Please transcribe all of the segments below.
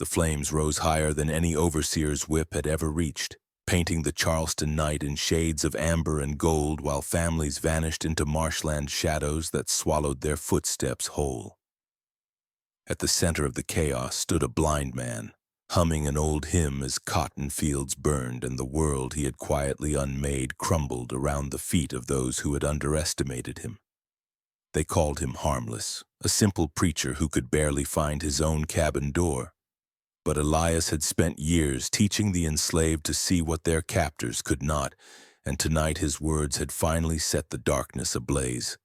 The flames rose higher than any overseer's whip had ever reached, painting the Charleston night in shades of amber and gold while families vanished into marshland shadows that swallowed their footsteps whole. At the center of the chaos stood a blind man, humming an old hymn as cotton fields burned and the world he had quietly unmade crumbled around the feet of those who had underestimated him. They called him Harmless, a simple preacher who could barely find his own cabin door. But Elias had spent years teaching the enslaved to see what their captors could not, and tonight his words had finally set the darkness ablaze.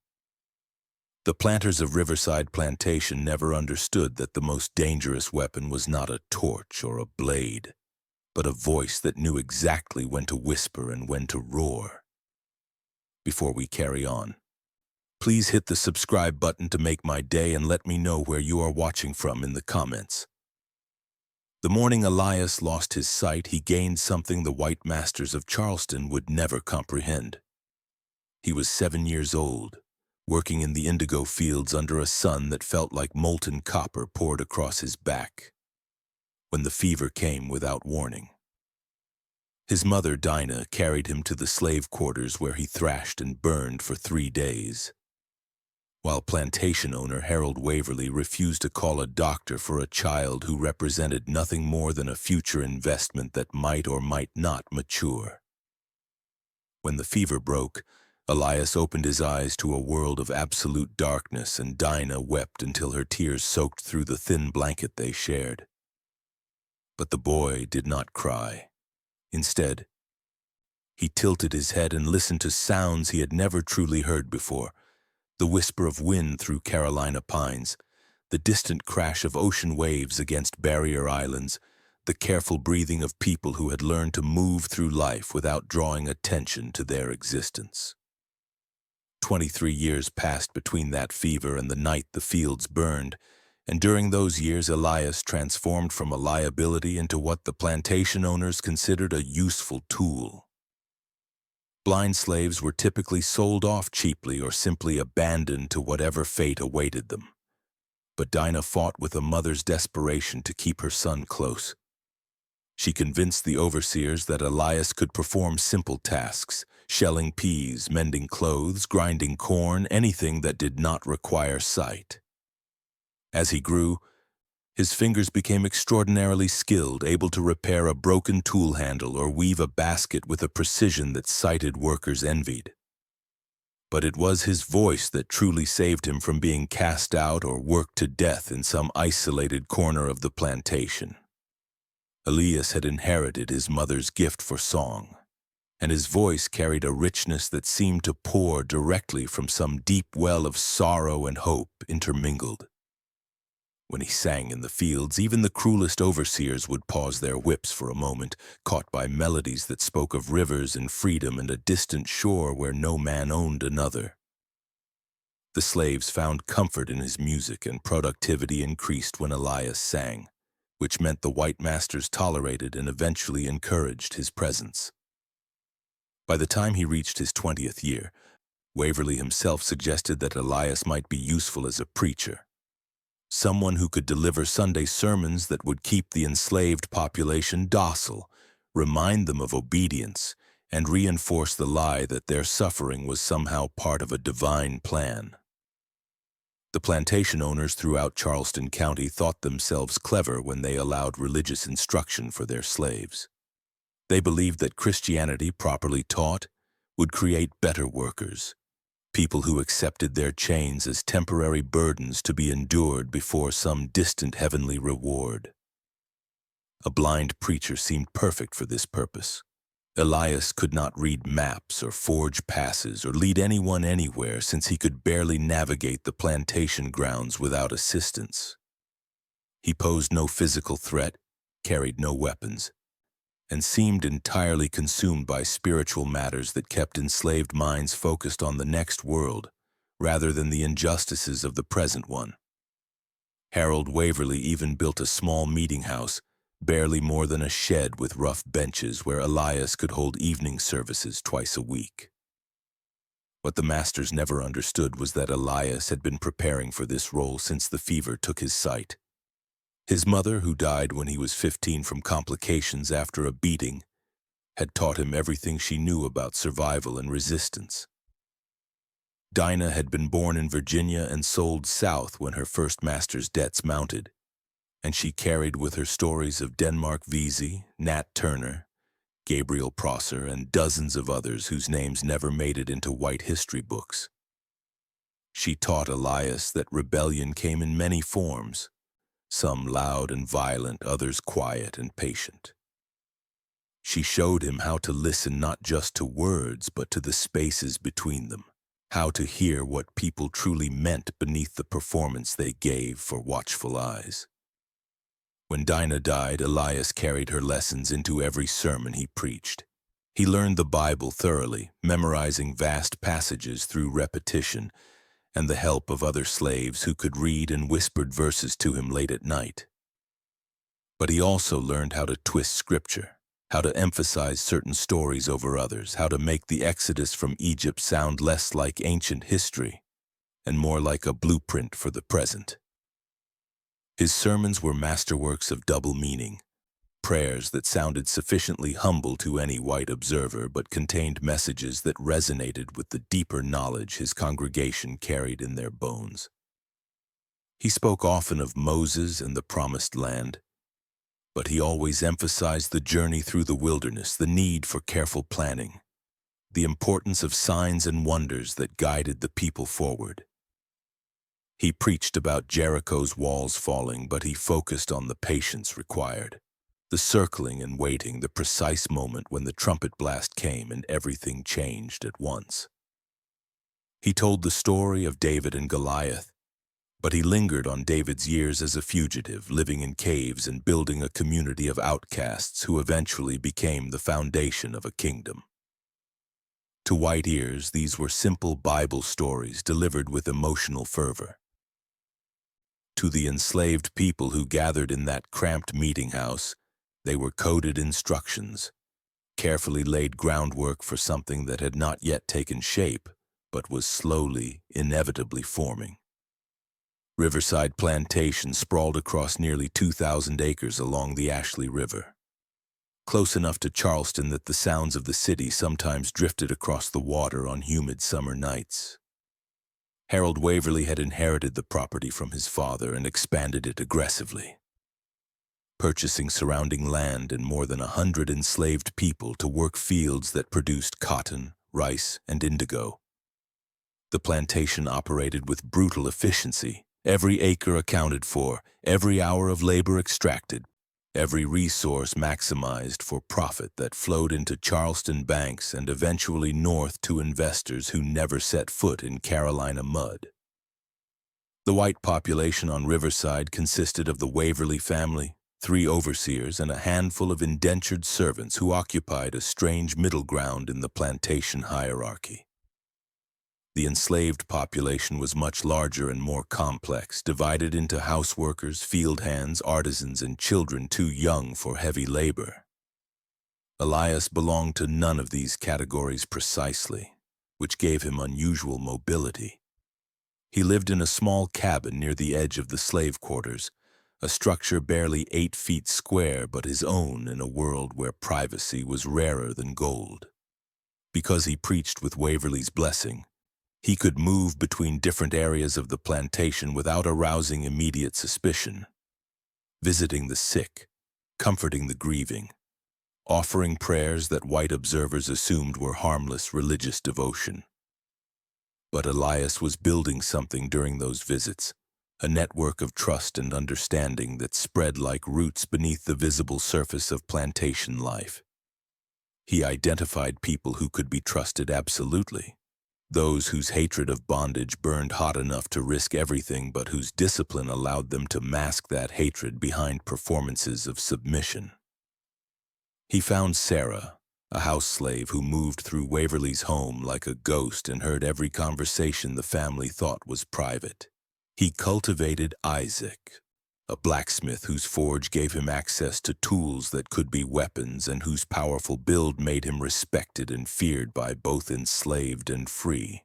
The planters of Riverside Plantation never understood that the most dangerous weapon was not a torch or a blade, but a voice that knew exactly when to whisper and when to roar. Before we carry on, please hit the subscribe button to make my day and let me know where you are watching from in the comments. The morning Elias lost his sight, he gained something the white masters of Charleston would never comprehend. He was 7 years old, working in the indigo fields under a sun that felt like molten copper poured across his back, when the fever came without warning. His mother, Dinah, carried him to the slave quarters where he thrashed and burned for 3 days, while plantation owner Harold Waverly refused to call a doctor for a child who represented nothing more than a future investment that might or might not mature. When the fever broke, Elias opened his eyes to a world of absolute darkness, and Dinah wept until her tears soaked through the thin blanket they shared. But the boy did not cry. Instead, he tilted his head and listened to sounds he had never truly heard before: the whisper of wind through Carolina pines, the distant crash of ocean waves against barrier islands, the careful breathing of people who had learned to move through life without drawing attention to their existence. 23 years passed between that fever and the night the fields burned, and during those years Elias transformed from a liability into what the plantation owners considered a useful tool. Blind slaves were typically sold off cheaply or simply abandoned to whatever fate awaited them. But Dinah fought with a mother's desperation to keep her son close. She convinced the overseers that Elias could perform simple tasks: shelling peas, mending clothes, grinding corn, anything that did not require sight. As he grew, his fingers became extraordinarily skilled, able to repair a broken tool handle or weave a basket with a precision that sighted workers envied. But it was his voice that truly saved him from being cast out or worked to death in some isolated corner of the plantation. Elias had inherited his mother's gift for song, and his voice carried a richness that seemed to pour directly from some deep well of sorrow and hope intermingled. When he sang in the fields, even the cruelest overseers would pause their whips for a moment, caught by melodies that spoke of rivers and freedom and a distant shore where no man owned another. The slaves found comfort in his music, and productivity increased when Elias sang, which meant the white masters tolerated and eventually encouraged his presence. By the time he reached his 20th year, Waverly himself suggested that Elias might be useful as a preacher, someone who could deliver Sunday sermons that would keep the enslaved population docile, remind them of obedience, and reinforce the lie that their suffering was somehow part of a divine plan. The plantation owners throughout Charleston County thought themselves clever when they allowed religious instruction for their slaves. They believed that Christianity, properly taught, would create better workers, people who accepted their chains as temporary burdens to be endured before some distant heavenly reward. A blind preacher seemed perfect for this purpose. Elias could not read maps or forge passes or lead anyone anywhere, since he could barely navigate the plantation grounds without assistance. He posed no physical threat, carried no weapons, and seemed entirely consumed by spiritual matters that kept enslaved minds focused on the next world rather than the injustices of the present one. Harold Waverly even built a small meeting house, barely more than a shed with rough benches, where Elias could hold evening services twice a week. What the masters never understood was that Elias had been preparing for this role since the fever took his sight. His mother, who died when he was 15 from complications after a beating, had taught him everything she knew about survival and resistance. Dinah had been born in Virginia and sold south when her first master's debts mounted, and she carried with her stories of Denmark Vesey, Nat Turner, Gabriel Prosser, and dozens of others whose names never made it into white history books. She taught Elias that rebellion came in many forms, some loud and violent, others quiet and patient. She showed him how to listen not just to words, but to the spaces between them, how to hear what people truly meant beneath the performance they gave for watchful eyes. When Dinah died, Elias carried her lessons into every sermon he preached. He learned the Bible thoroughly, memorizing vast passages through repetition and the help of other slaves who could read and whispered verses to him late at night. But he also learned how to twist scripture, how to emphasize certain stories over others, how to make the Exodus from Egypt sound less like ancient history and more like a blueprint for the present. His sermons were masterworks of double meaning, prayers that sounded sufficiently humble to any white observer but contained messages that resonated with the deeper knowledge his congregation carried in their bones. He spoke often of Moses and the Promised Land, but he always emphasized the journey through the wilderness, the need for careful planning, the importance of signs and wonders that guided the people forward. He preached about Jericho's walls falling, but he focused on the patience required, the circling and waiting, the precise moment when the trumpet blast came and everything changed at once. He told the story of David and Goliath, but he lingered on David's years as a fugitive, living in caves and building a community of outcasts who eventually became the foundation of a kingdom. To white ears, these were simple Bible stories delivered with emotional fervor. To the enslaved people who gathered in that cramped meeting house, they were coded instructions, carefully laid groundwork for something that had not yet taken shape, but was slowly, inevitably forming. Riverside Plantation sprawled across nearly 2,000 acres along the Ashley River, close enough to Charleston that the sounds of the city sometimes drifted across the water on humid summer nights. Harold Waverly had inherited the property from his father and expanded it aggressively, purchasing surrounding land and more than 100 enslaved people to work fields that produced cotton, rice, and indigo. The plantation operated with brutal efficiency, every acre accounted for, every hour of labor extracted, every resource maximized for profit that flowed into Charleston banks and eventually north to investors who never set foot in Carolina mud. The white population on Riverside consisted of the Waverly family, 3 overseers, and a handful of indentured servants who occupied a strange middle ground in the plantation hierarchy. The enslaved population was much larger and more complex, divided into houseworkers, field hands, artisans, and children too young for heavy labor. Elias belonged to none of these categories precisely, which gave him unusual mobility. He lived in a small cabin near the edge of the slave quarters, a structure barely 8 feet square, but his own in a world where privacy was rarer than gold. Because he preached with Waverly's blessing, he could move between different areas of the plantation without arousing immediate suspicion, visiting the sick, comforting the grieving, offering prayers that white observers assumed were harmless religious devotion. But Elias was building something during those visits, a network of trust and understanding that spread like roots beneath the visible surface of plantation life. He identified people who could be trusted absolutely, those whose hatred of bondage burned hot enough to risk everything but whose discipline allowed them to mask that hatred behind performances of submission. He found Sarah, a house slave who moved through Waverly's home like a ghost and heard every conversation the family thought was private. He cultivated Isaac, a blacksmith whose forge gave him access to tools that could be weapons and whose powerful build made him respected and feared by both enslaved and free.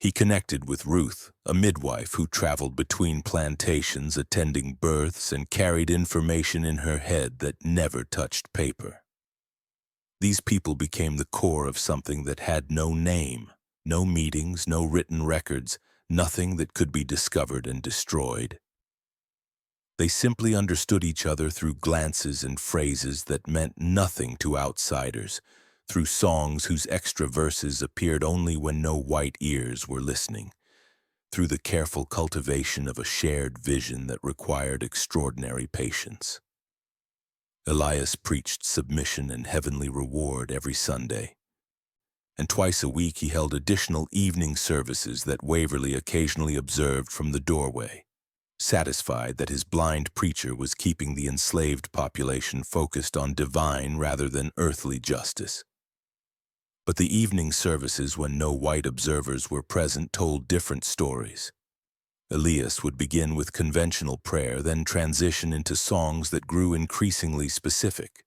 He connected with Ruth, a midwife who traveled between plantations attending births and carried information in her head that never touched paper. These people became the core of something that had no name, no meetings, no written records, nothing that could be discovered and destroyed. They simply understood each other through glances and phrases that meant nothing to outsiders, through songs whose extra verses appeared only when no white ears were listening, through the careful cultivation of a shared vision that required extraordinary patience. Elias preached submission and heavenly reward every Sunday, and twice a week he held additional evening services that Waverly occasionally observed from the doorway, satisfied that his blind preacher was keeping the enslaved population focused on divine rather than earthly justice. But the evening services, when no white observers were present, told different stories. Elias would begin with conventional prayer, then transition into songs that grew increasingly specific.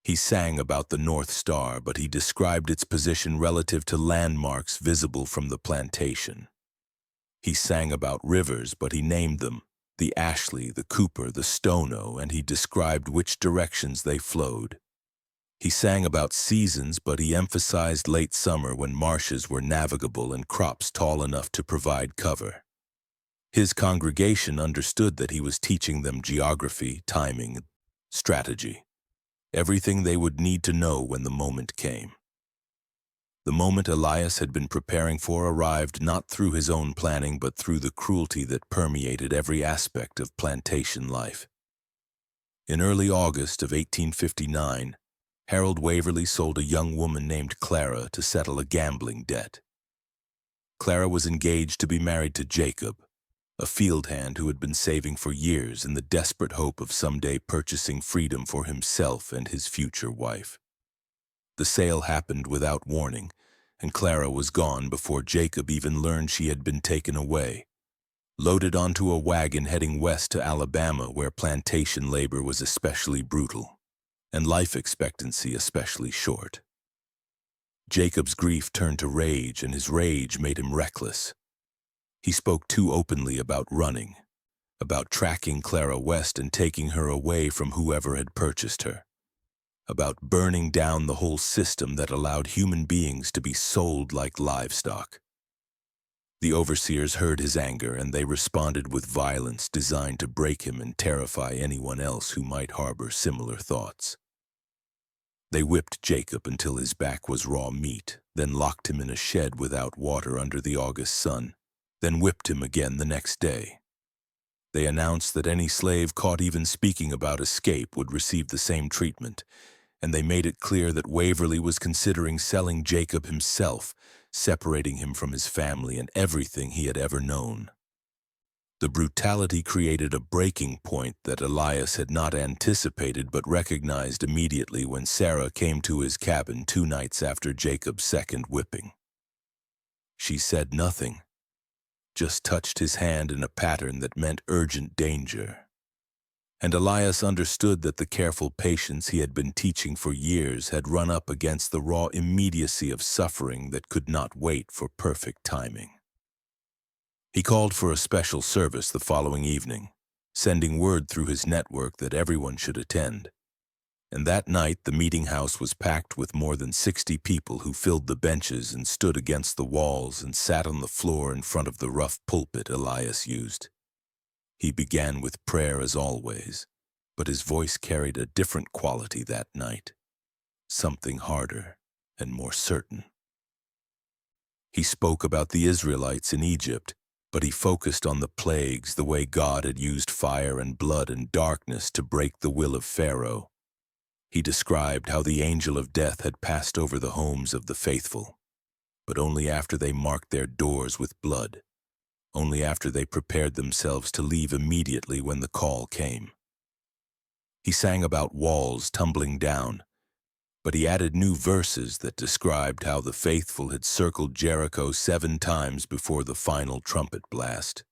He sang about the North Star, but he described its position relative to landmarks visible from the plantation. He sang about rivers, but he named them, the Ashley, the Cooper, the Stono, and he described which directions they flowed. He sang about seasons, but he emphasized late summer when marshes were navigable and crops tall enough to provide cover. His congregation understood that he was teaching them geography, timing, strategy, everything they would need to know when the moment came. The moment Elias had been preparing for arrived not through his own planning but through the cruelty that permeated every aspect of plantation life. In early August of 1859, Harold Waverly sold a young woman named Clara to settle a gambling debt. Clara was engaged to be married to Jacob, a field hand who had been saving for years in the desperate hope of someday purchasing freedom for himself and his future wife. The sale happened without warning, and Clara was gone before Jacob even learned she had been taken away, loaded onto a wagon heading west to Alabama, where plantation labor was especially brutal, and life expectancy especially short. Jacob's grief turned to rage, and his rage made him reckless. He spoke too openly about running, about tracking Clara west and taking her away from whoever had purchased her, about burning down the whole system that allowed human beings to be sold like livestock. The overseers heard his anger, and they responded with violence designed to break him and terrify anyone else who might harbor similar thoughts. They whipped Jacob until his back was raw meat, then locked him in a shed without water under the August sun, then whipped him again the next day. They announced that any slave caught even speaking about escape would receive the same treatment, and they made it clear that Waverly was considering selling Jacob himself, separating him from his family and everything he had ever known. The brutality created a breaking point that Elias had not anticipated but recognized immediately when Sarah came to his cabin 2 nights after Jacob's second whipping. She said nothing, just touched his hand in a pattern that meant urgent danger. And Elias understood that the careful patience he had been teaching for years had run up against the raw immediacy of suffering that could not wait for perfect timing. He called for a special service the following evening, sending word through his network that everyone should attend. And that night the meeting house was packed with more than 60 people who filled the benches and stood against the walls and sat on the floor in front of the rough pulpit Elias used. He began with prayer as always, but his voice carried a different quality that night, something harder and more certain. He spoke about the Israelites in Egypt, but he focused on the plagues, the way God had used fire and blood and darkness to break the will of Pharaoh. He described how the angel of death had passed over the homes of the faithful, but only after they marked their doors with blood, only after they prepared themselves to leave immediately when the call came. He sang about walls tumbling down, but he added new verses that described how the faithful had circled Jericho 7 times before the final trumpet blast,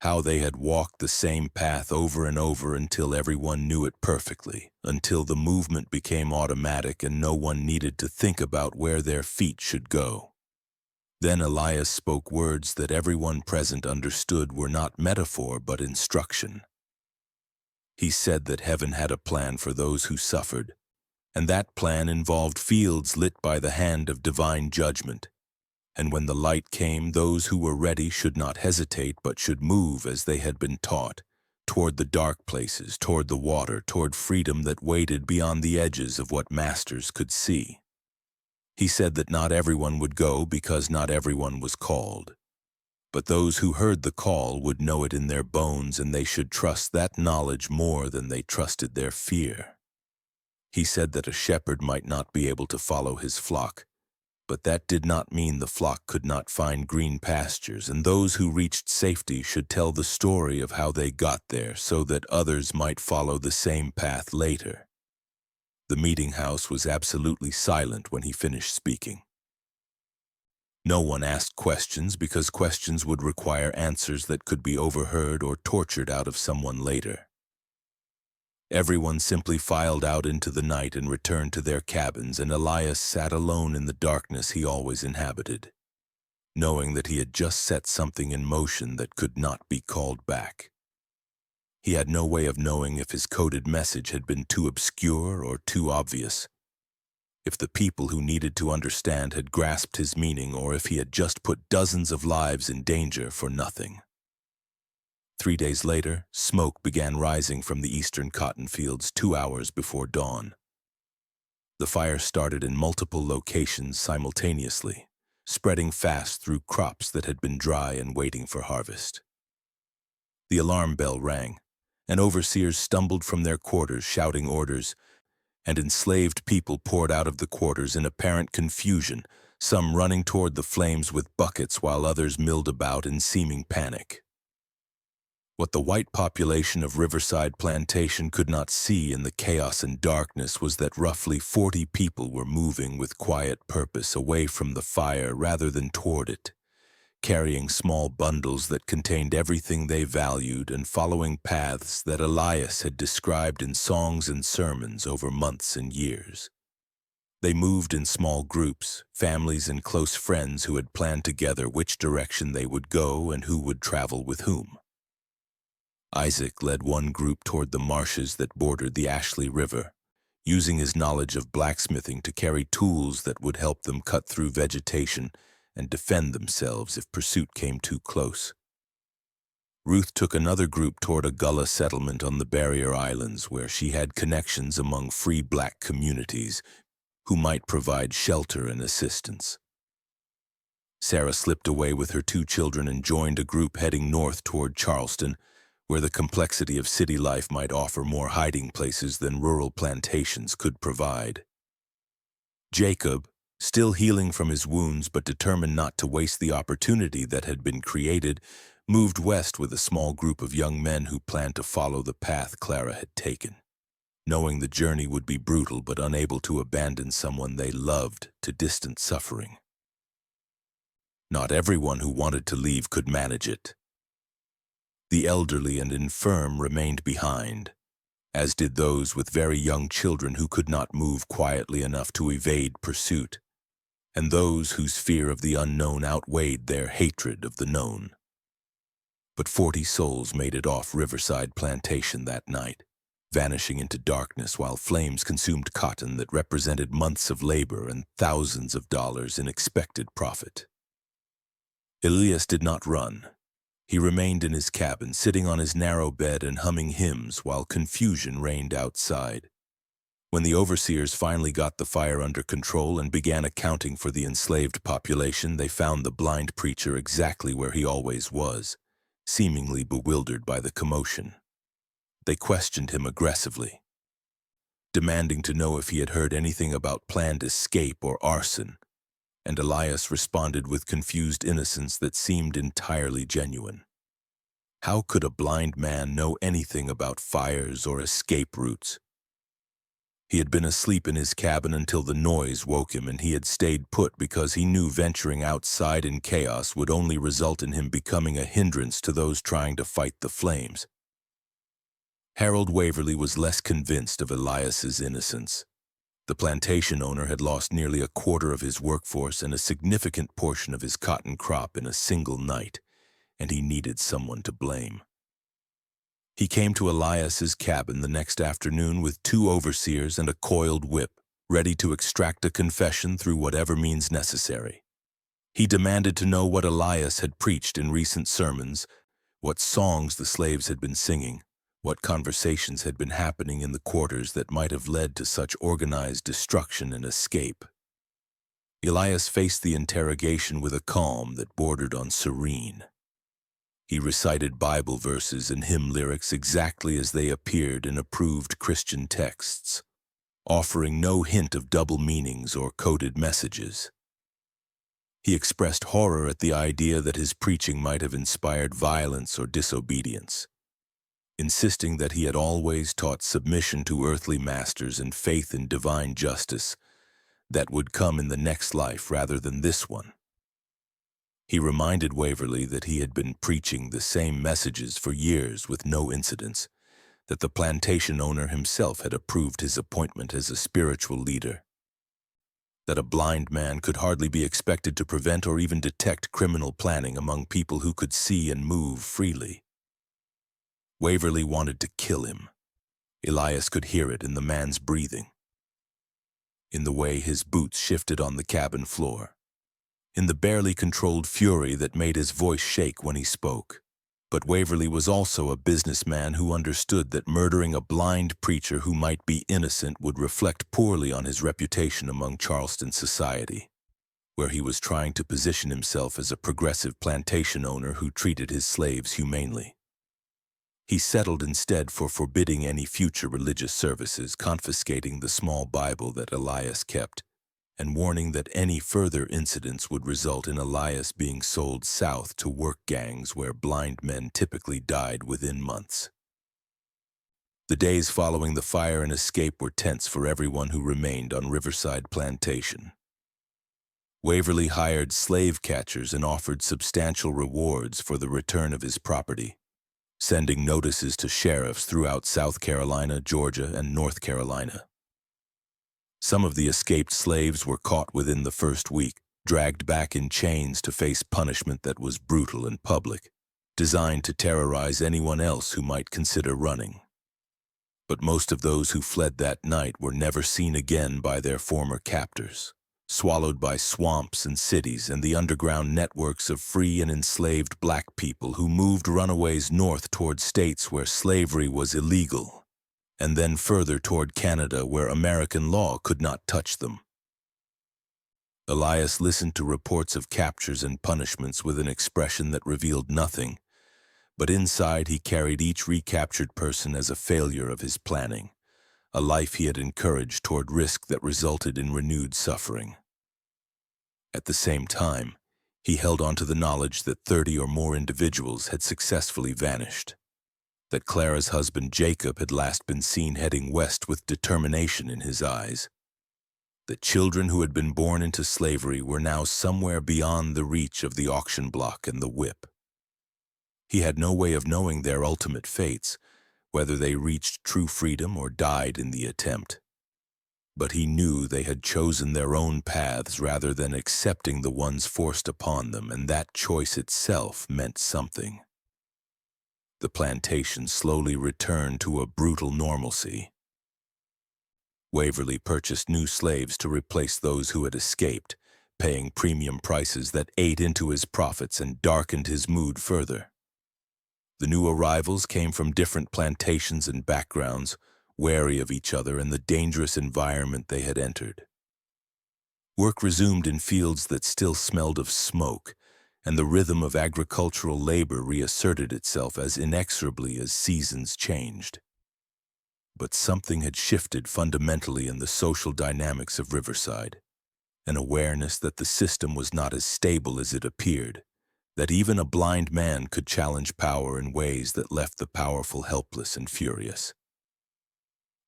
how they had walked the same path over and over until everyone knew it perfectly, until the movement became automatic and no one needed to think about where their feet should go. Then Elias spoke words that everyone present understood were not metaphor but instruction. He said that heaven had a plan for those who suffered, and that plan involved fields lit by the hand of divine judgment. And when the light came, those who were ready should not hesitate but should move as they had been taught, toward the dark places, toward the water, toward freedom that waited beyond the edges of what masters could see. He said that not everyone would go because not everyone was called. But those who heard the call would know it in their bones, and they should trust that knowledge more than they trusted their fear. He said that a shepherd might not be able to follow his flock, but that did not mean the flock could not find green pastures, and those who reached safety should tell the story of how they got there so that others might follow the same path later. The meeting house was absolutely silent when he finished speaking. No one asked questions because questions would require answers that could be overheard or tortured out of someone later. Everyone simply filed out into the night and returned to their cabins, and Elias sat alone in the darkness he always inhabited, knowing that he had just set something in motion that could not be called back. He had no way of knowing if his coded message had been too obscure or too obvious, if the people who needed to understand had grasped his meaning, or if he had just put dozens of lives in danger for nothing. 3 days later, smoke began rising from the eastern cotton fields 2 hours before dawn. The fire started in multiple locations simultaneously, spreading fast through crops that had been dry and waiting for harvest. The alarm bell rang, and overseers stumbled from their quarters shouting orders, and enslaved people poured out of the quarters in apparent confusion, some running toward the flames with buckets while others milled about in seeming panic. What the white population of Riverside Plantation could not see in the chaos and darkness was that roughly 40 people were moving with quiet purpose away from the fire rather than toward it, carrying small bundles that contained everything they valued and following paths that Elias had described in songs and sermons over months and years. They moved in small groups, families and close friends who had planned together which direction they would go and who would travel with whom. Isaac led one group toward the marshes that bordered the Ashley River, using his knowledge of blacksmithing to carry tools that would help them cut through vegetation and defend themselves if pursuit came too close. Ruth took another group toward a Gullah settlement on the Barrier Islands, where she had connections among free black communities who might provide shelter and assistance. Sarah slipped away with her 2 children and joined a group heading north toward Charleston, where the complexity of city life might offer more hiding places than rural plantations could provide. Jacob, still healing from his wounds but determined not to waste the opportunity that had been created, moved west with a small group of young men who planned to follow the path Clara had taken, knowing the journey would be brutal but unable to abandon someone they loved to distant suffering. Not everyone who wanted to leave could manage it. The elderly and infirm remained behind, as did those with very young children who could not move quietly enough to evade pursuit, and those whose fear of the unknown outweighed their hatred of the known. But 40 souls made it off Riverside Plantation that night, vanishing into darkness while flames consumed cotton that represented months of labor and thousands of dollars in expected profit. Elias did not run. He remained in his cabin, sitting on his narrow bed and humming hymns while confusion reigned outside. When the overseers finally got the fire under control and began accounting for the enslaved population, they found the blind preacher exactly where he always was, seemingly bewildered by the commotion. They questioned him aggressively, demanding to know if he had heard anything about planned escape or arson, and Elias responded with confused innocence that seemed entirely genuine. How could a blind man know anything about fires or escape routes? He had been asleep in his cabin until the noise woke him, and he had stayed put because he knew venturing outside in chaos would only result in him becoming a hindrance to those trying to fight the flames. Harold Waverly was less convinced of Elias's innocence. The plantation owner had lost nearly a quarter of his workforce and a significant portion of his cotton crop in a single night, and he needed someone to blame. He came to Elias's cabin the next afternoon with 2 overseers and a coiled whip, ready to extract a confession through whatever means necessary. He demanded to know what Elias had preached in recent sermons, what songs the slaves had been singing, what conversations had been happening in the quarters that might have led to such organized destruction and escape. Elias faced the interrogation with a calm that bordered on serene. He recited Bible verses and hymn lyrics exactly as they appeared in approved Christian texts, offering no hint of double meanings or coded messages. He expressed horror at the idea that his preaching might have inspired violence or disobedience, insisting that he had always taught submission to earthly masters and faith in divine justice that would come in the next life rather than this one. He reminded Waverly that he had been preaching the same messages for years with no incidents, that the plantation owner himself had approved his appointment as a spiritual leader, that a blind man could hardly be expected to prevent or even detect criminal planning among people who could see and move freely. Waverly wanted to kill him. Elias could hear it in the man's breathing, in the way his boots shifted on the cabin floor, in the barely controlled fury that made his voice shake when he spoke. But Waverly was also a businessman who understood that murdering a blind preacher who might be innocent would reflect poorly on his reputation among Charleston society, where he was trying to position himself as a progressive plantation owner who treated his slaves humanely. He settled instead for forbidding any future religious services, confiscating the small Bible that Elias kept, and warning that any further incidents would result in Elias being sold south to work gangs where blind men typically died within months. The days following the fire and escape were tense for everyone who remained on Riverside Plantation. Waverly hired slave catchers and offered substantial rewards for the return of his property, sending notices to sheriffs throughout South Carolina, Georgia, and North Carolina. Some of the escaped slaves were caught within the first week, dragged back in chains to face punishment that was brutal and public, designed to terrorize anyone else who might consider running. But most of those who fled that night were never seen again by their former captors, swallowed by swamps and cities and the underground networks of free and enslaved black people who moved runaways north toward states where slavery was illegal, and then further toward Canada where American law could not touch them. Elias listened to reports of captures and punishments with an expression that revealed nothing, but inside he carried each recaptured person as a failure of his planning, a life he had encouraged toward risk that resulted in renewed suffering. At the same time, he held on to the knowledge that 30 or more individuals had successfully vanished, that Clara's husband Jacob had last been seen heading west with determination in his eyes, that children who had been born into slavery were now somewhere beyond the reach of the auction block and the whip. He had no way of knowing their ultimate fates, whether they reached true freedom or died in the attempt. But he knew they had chosen their own paths rather than accepting the ones forced upon them, and that choice itself meant something. The plantation slowly returned to a brutal normalcy. Waverly purchased new slaves to replace those who had escaped, paying premium prices that ate into his profits and darkened his mood further. The new arrivals came from different plantations and backgrounds, wary of each other and the dangerous environment they had entered. Work resumed in fields that still smelled of smoke, and the rhythm of agricultural labor reasserted itself as inexorably as seasons changed. But something had shifted fundamentally in the social dynamics of Riverside, an awareness that the system was not as stable as it appeared, that even a blind man could challenge power in ways that left the powerful helpless and furious.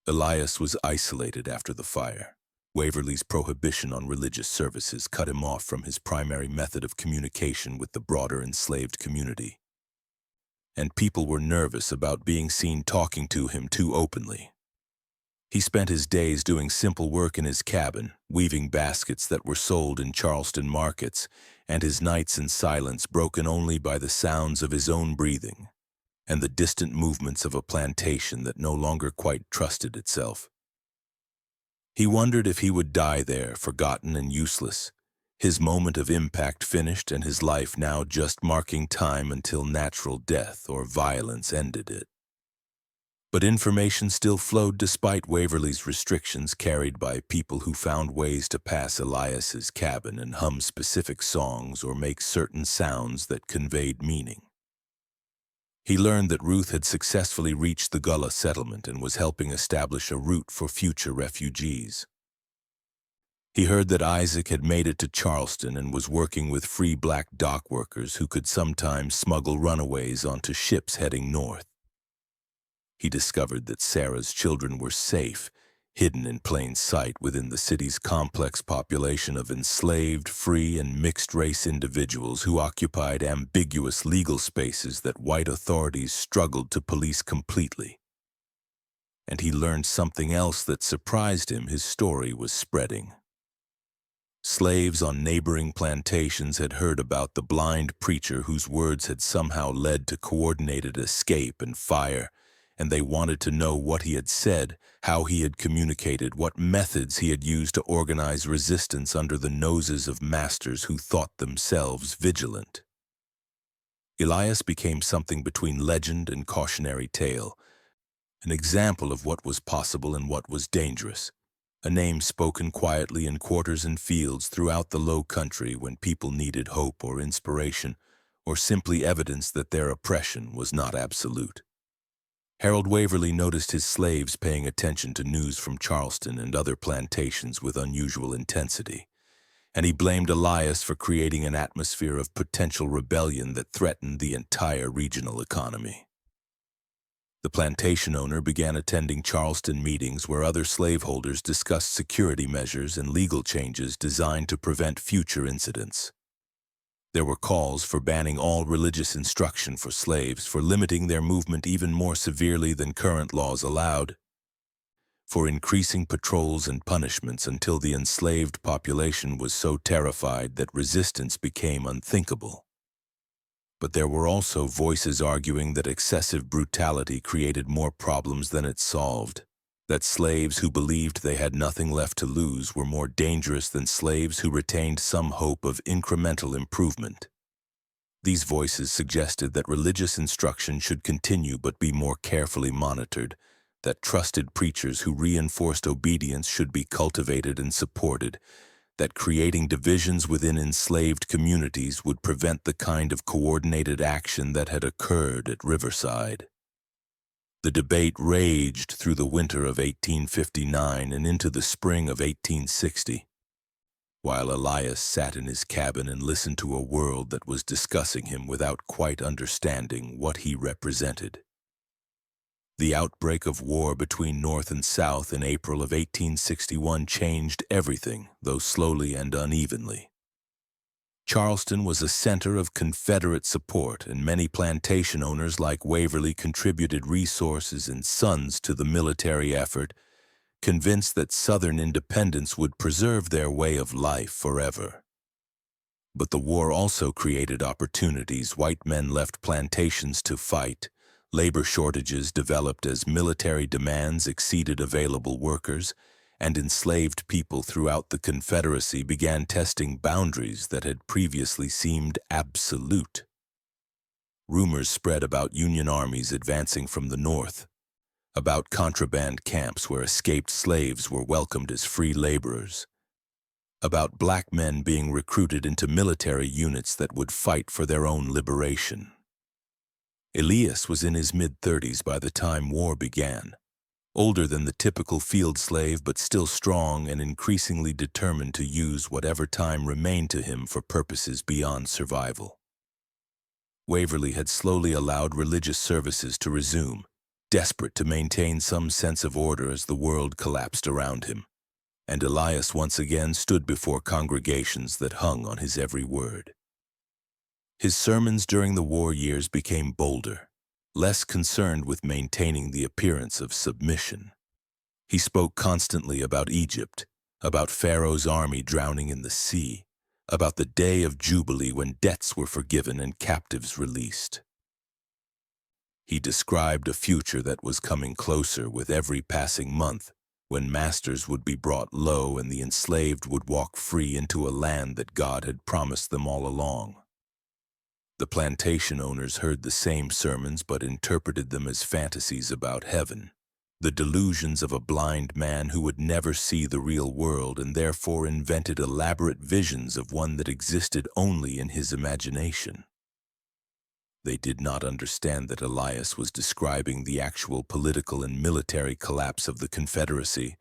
Elias was isolated after the fire. Waverly's prohibition on religious services cut him off from his primary method of communication with the broader enslaved community, and people were nervous about being seen talking to him too openly. He spent his days doing simple work in his cabin, weaving baskets that were sold in Charleston markets, and his nights in silence broken only by the sounds of his own breathing and the distant movements of a plantation that no longer quite trusted itself. He wondered if he would die there, forgotten and useless, his moment of impact finished and his life now just marking time until natural death or violence ended it. But information still flowed despite Waverly's restrictions carried by people who found ways to pass Elias's cabin and hum specific songs or make certain sounds that conveyed meaning. He learned that Ruth had successfully reached the Gullah settlement and was helping establish a route for future refugees. He heard that Isaac had made it to Charleston and was working with free black dock workers who could sometimes smuggle runaways onto ships heading north. He discovered that Sarah's children were safe, hidden in plain sight within the city's complex population of enslaved, free, and mixed-race individuals who occupied ambiguous legal spaces that white authorities struggled to police completely. And he learned something else that surprised him. His story was spreading. Slaves on neighboring plantations had heard about the blind preacher whose words had somehow led to coordinated escape and fire, and they wanted to know what he had said, how he had communicated, what methods he had used to organize resistance under the noses of masters who thought themselves vigilant. Elias became something between legend and cautionary tale, an example of what was possible and what was dangerous, a name spoken quietly in quarters and fields throughout the low country when people needed hope or inspiration, or simply evidence that their oppression was not absolute. Harold Waverly noticed his slaves paying attention to news from Charleston and other plantations with unusual intensity, and he blamed Elias for creating an atmosphere of potential rebellion that threatened the entire regional economy. The plantation owner began attending Charleston meetings where other slaveholders discussed security measures and legal changes designed to prevent future incidents. There were calls for banning all religious instruction for slaves, for limiting their movement even more severely than current laws allowed, for increasing patrols and punishments until the enslaved population was so terrified that resistance became unthinkable. But there were also voices arguing that excessive brutality created more problems than it solved, that slaves who believed they had nothing left to lose were more dangerous than slaves who retained some hope of incremental improvement. These voices suggested that religious instruction should continue but be more carefully monitored, that trusted preachers who reinforced obedience should be cultivated and supported, that creating divisions within enslaved communities would prevent the kind of coordinated action that had occurred at Riverside. The debate raged through the winter of 1859 and into the spring of 1860, while Elias sat in his cabin and listened to a world that was discussing him without quite understanding what he represented. The outbreak of war between North and South in April of 1861 changed everything, though slowly and unevenly. Charleston was a center of Confederate support, and many plantation owners like Waverly contributed resources and sons to the military effort, convinced that Southern independence would preserve their way of life forever. But the war also created opportunities. White men left plantations to fight. Labor shortages developed as military demands exceeded available workers, and enslaved people throughout the Confederacy began testing boundaries that had previously seemed absolute. Rumors spread about Union armies advancing from the North, about contraband camps where escaped slaves were welcomed as free laborers, about black men being recruited into military units that would fight for their own liberation. Elias was in his mid-30s by the time war began, older than the typical field slave but still strong and increasingly determined to use whatever time remained to him for purposes beyond survival. Waverly had slowly allowed religious services to resume, desperate to maintain some sense of order as the world collapsed around him, and Elias once again stood before congregations that hung on his every word. His sermons during the war years became bolder, less concerned with maintaining the appearance of submission. He spoke constantly about Egypt, about Pharaoh's army drowning in the sea, about the day of Jubilee when debts were forgiven and captives released. He described a future that was coming closer with every passing month, when masters would be brought low and the enslaved would walk free into a land that God had promised them all along. The plantation owners heard the same sermons but interpreted them as fantasies about heaven, the delusions of a blind man who would never see the real world and therefore invented elaborate visions of one that existed only in his imagination. They did not understand that Elias was describing the actual political and military collapse of the Confederacy,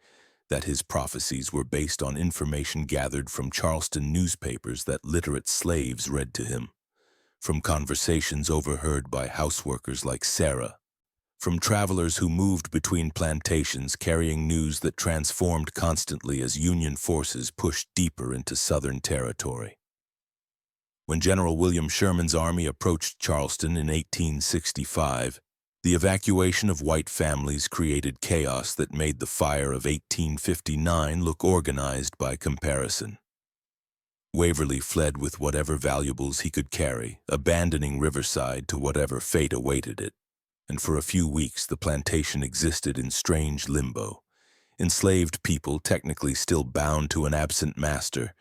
that his prophecies were based on information gathered from Charleston newspapers that literate slaves read to him, from conversations overheard by houseworkers like Sarah, from travelers who moved between plantations carrying news that transformed constantly as Union forces pushed deeper into Southern territory. When General William Sherman's army approached Charleston in 1865, the evacuation of white families created chaos that made the fire of 1859 look organized by comparison. Waverly fled with whatever valuables he could carry, abandoning Riverside to whatever fate awaited it, and for a few weeks the plantation existed in strange limbo, enslaved people technically still bound to an absent master,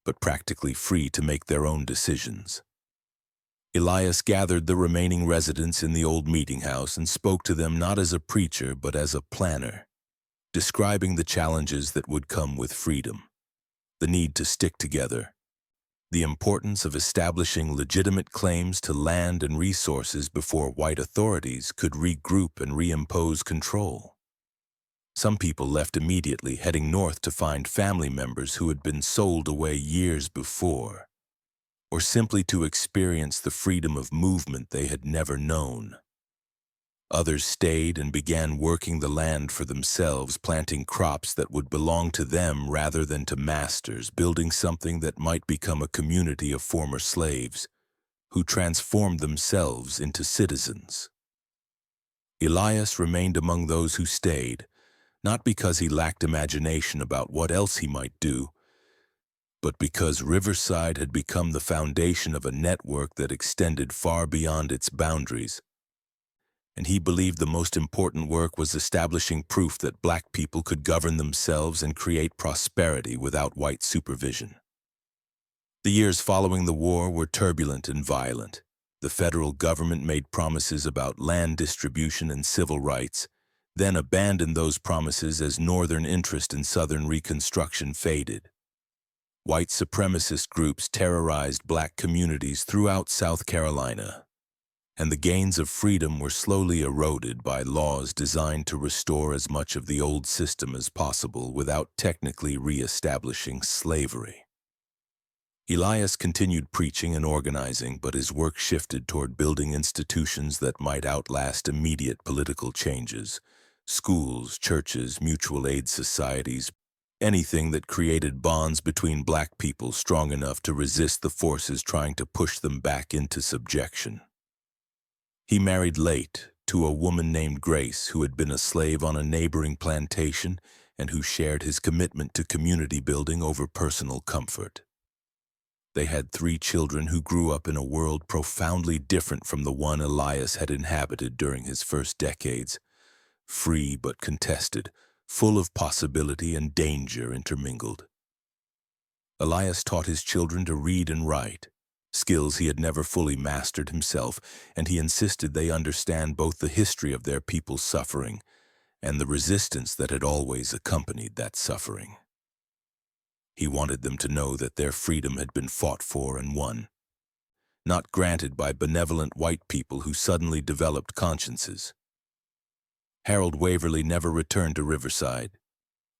but practically free to make their own decisions. Elias gathered the remaining residents in the old meeting house and spoke to them not as a preacher but as a planner, describing the challenges that would come with freedom, the need to stick together, the importance of establishing legitimate claims to land and resources before white authorities could regroup and reimpose control. Some people left immediately, heading north to find family members who had been sold away years before, or simply to experience the freedom of movement they had never known. Others stayed and began working the land for themselves, planting crops that would belong to them rather than to masters, building something that might become a community of former slaves who transformed themselves into citizens. Elias remained among those who stayed, not because he lacked imagination about what else he might do, but because Riverside had become the foundation of a network that extended far beyond its boundaries, and he believed the most important work was establishing proof that black people could govern themselves and create prosperity without white supervision. The years following the war were turbulent and violent. The federal government made promises about land distribution and civil rights, then abandoned those promises as Northern interest in Southern Reconstruction faded. White supremacist groups terrorized black communities throughout South Carolina, and the gains of freedom were slowly eroded by laws designed to restore as much of the old system as possible without technically re-establishing slavery. Elias continued preaching and organizing, but his work shifted toward building institutions that might outlast immediate political changes. Schools, churches, mutual aid societies, anything that created bonds between black people strong enough to resist the forces trying to push them back into subjection. He married late to a woman named Grace who had been a slave on a neighboring plantation and who shared his commitment to community building over personal comfort. They had 3 children who grew up in a world profoundly different from the one Elias had inhabited during his first decades, free but contested, full of possibility and danger intermingled. Elias taught his children to read and write, skills he had never fully mastered himself, and he insisted they understand both the history of their people's suffering and the resistance that had always accompanied that suffering. He wanted them to know that their freedom had been fought for and won, not granted by benevolent white people who suddenly developed consciences. Harold Waverly never returned to Riverside.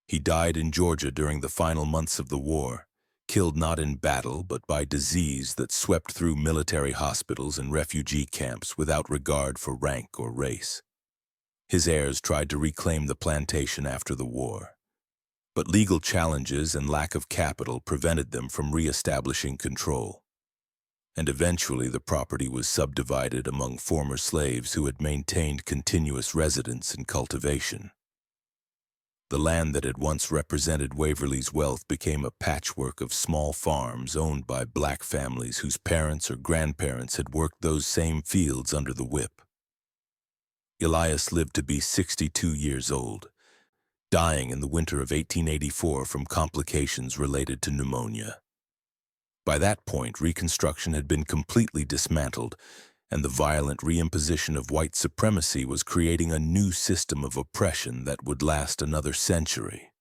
He died in Georgia during the final months of the war, killed not in battle but by disease that swept through military hospitals and refugee camps without regard for rank or race. His heirs tried to reclaim the plantation after the war, but legal challenges and lack of capital prevented them from re-establishing control, and eventually the property was subdivided among former slaves who had maintained continuous residence and cultivation. The land that had once represented Waverly's wealth became a patchwork of small farms owned by black families whose parents or grandparents had worked those same fields under the whip. Elias lived to be 62 years old, dying in the winter of 1884 from complications related to pneumonia. By that point, Reconstruction had been completely dismantled, and the violent reimposition of white supremacy was creating a new system of oppression that would last another century.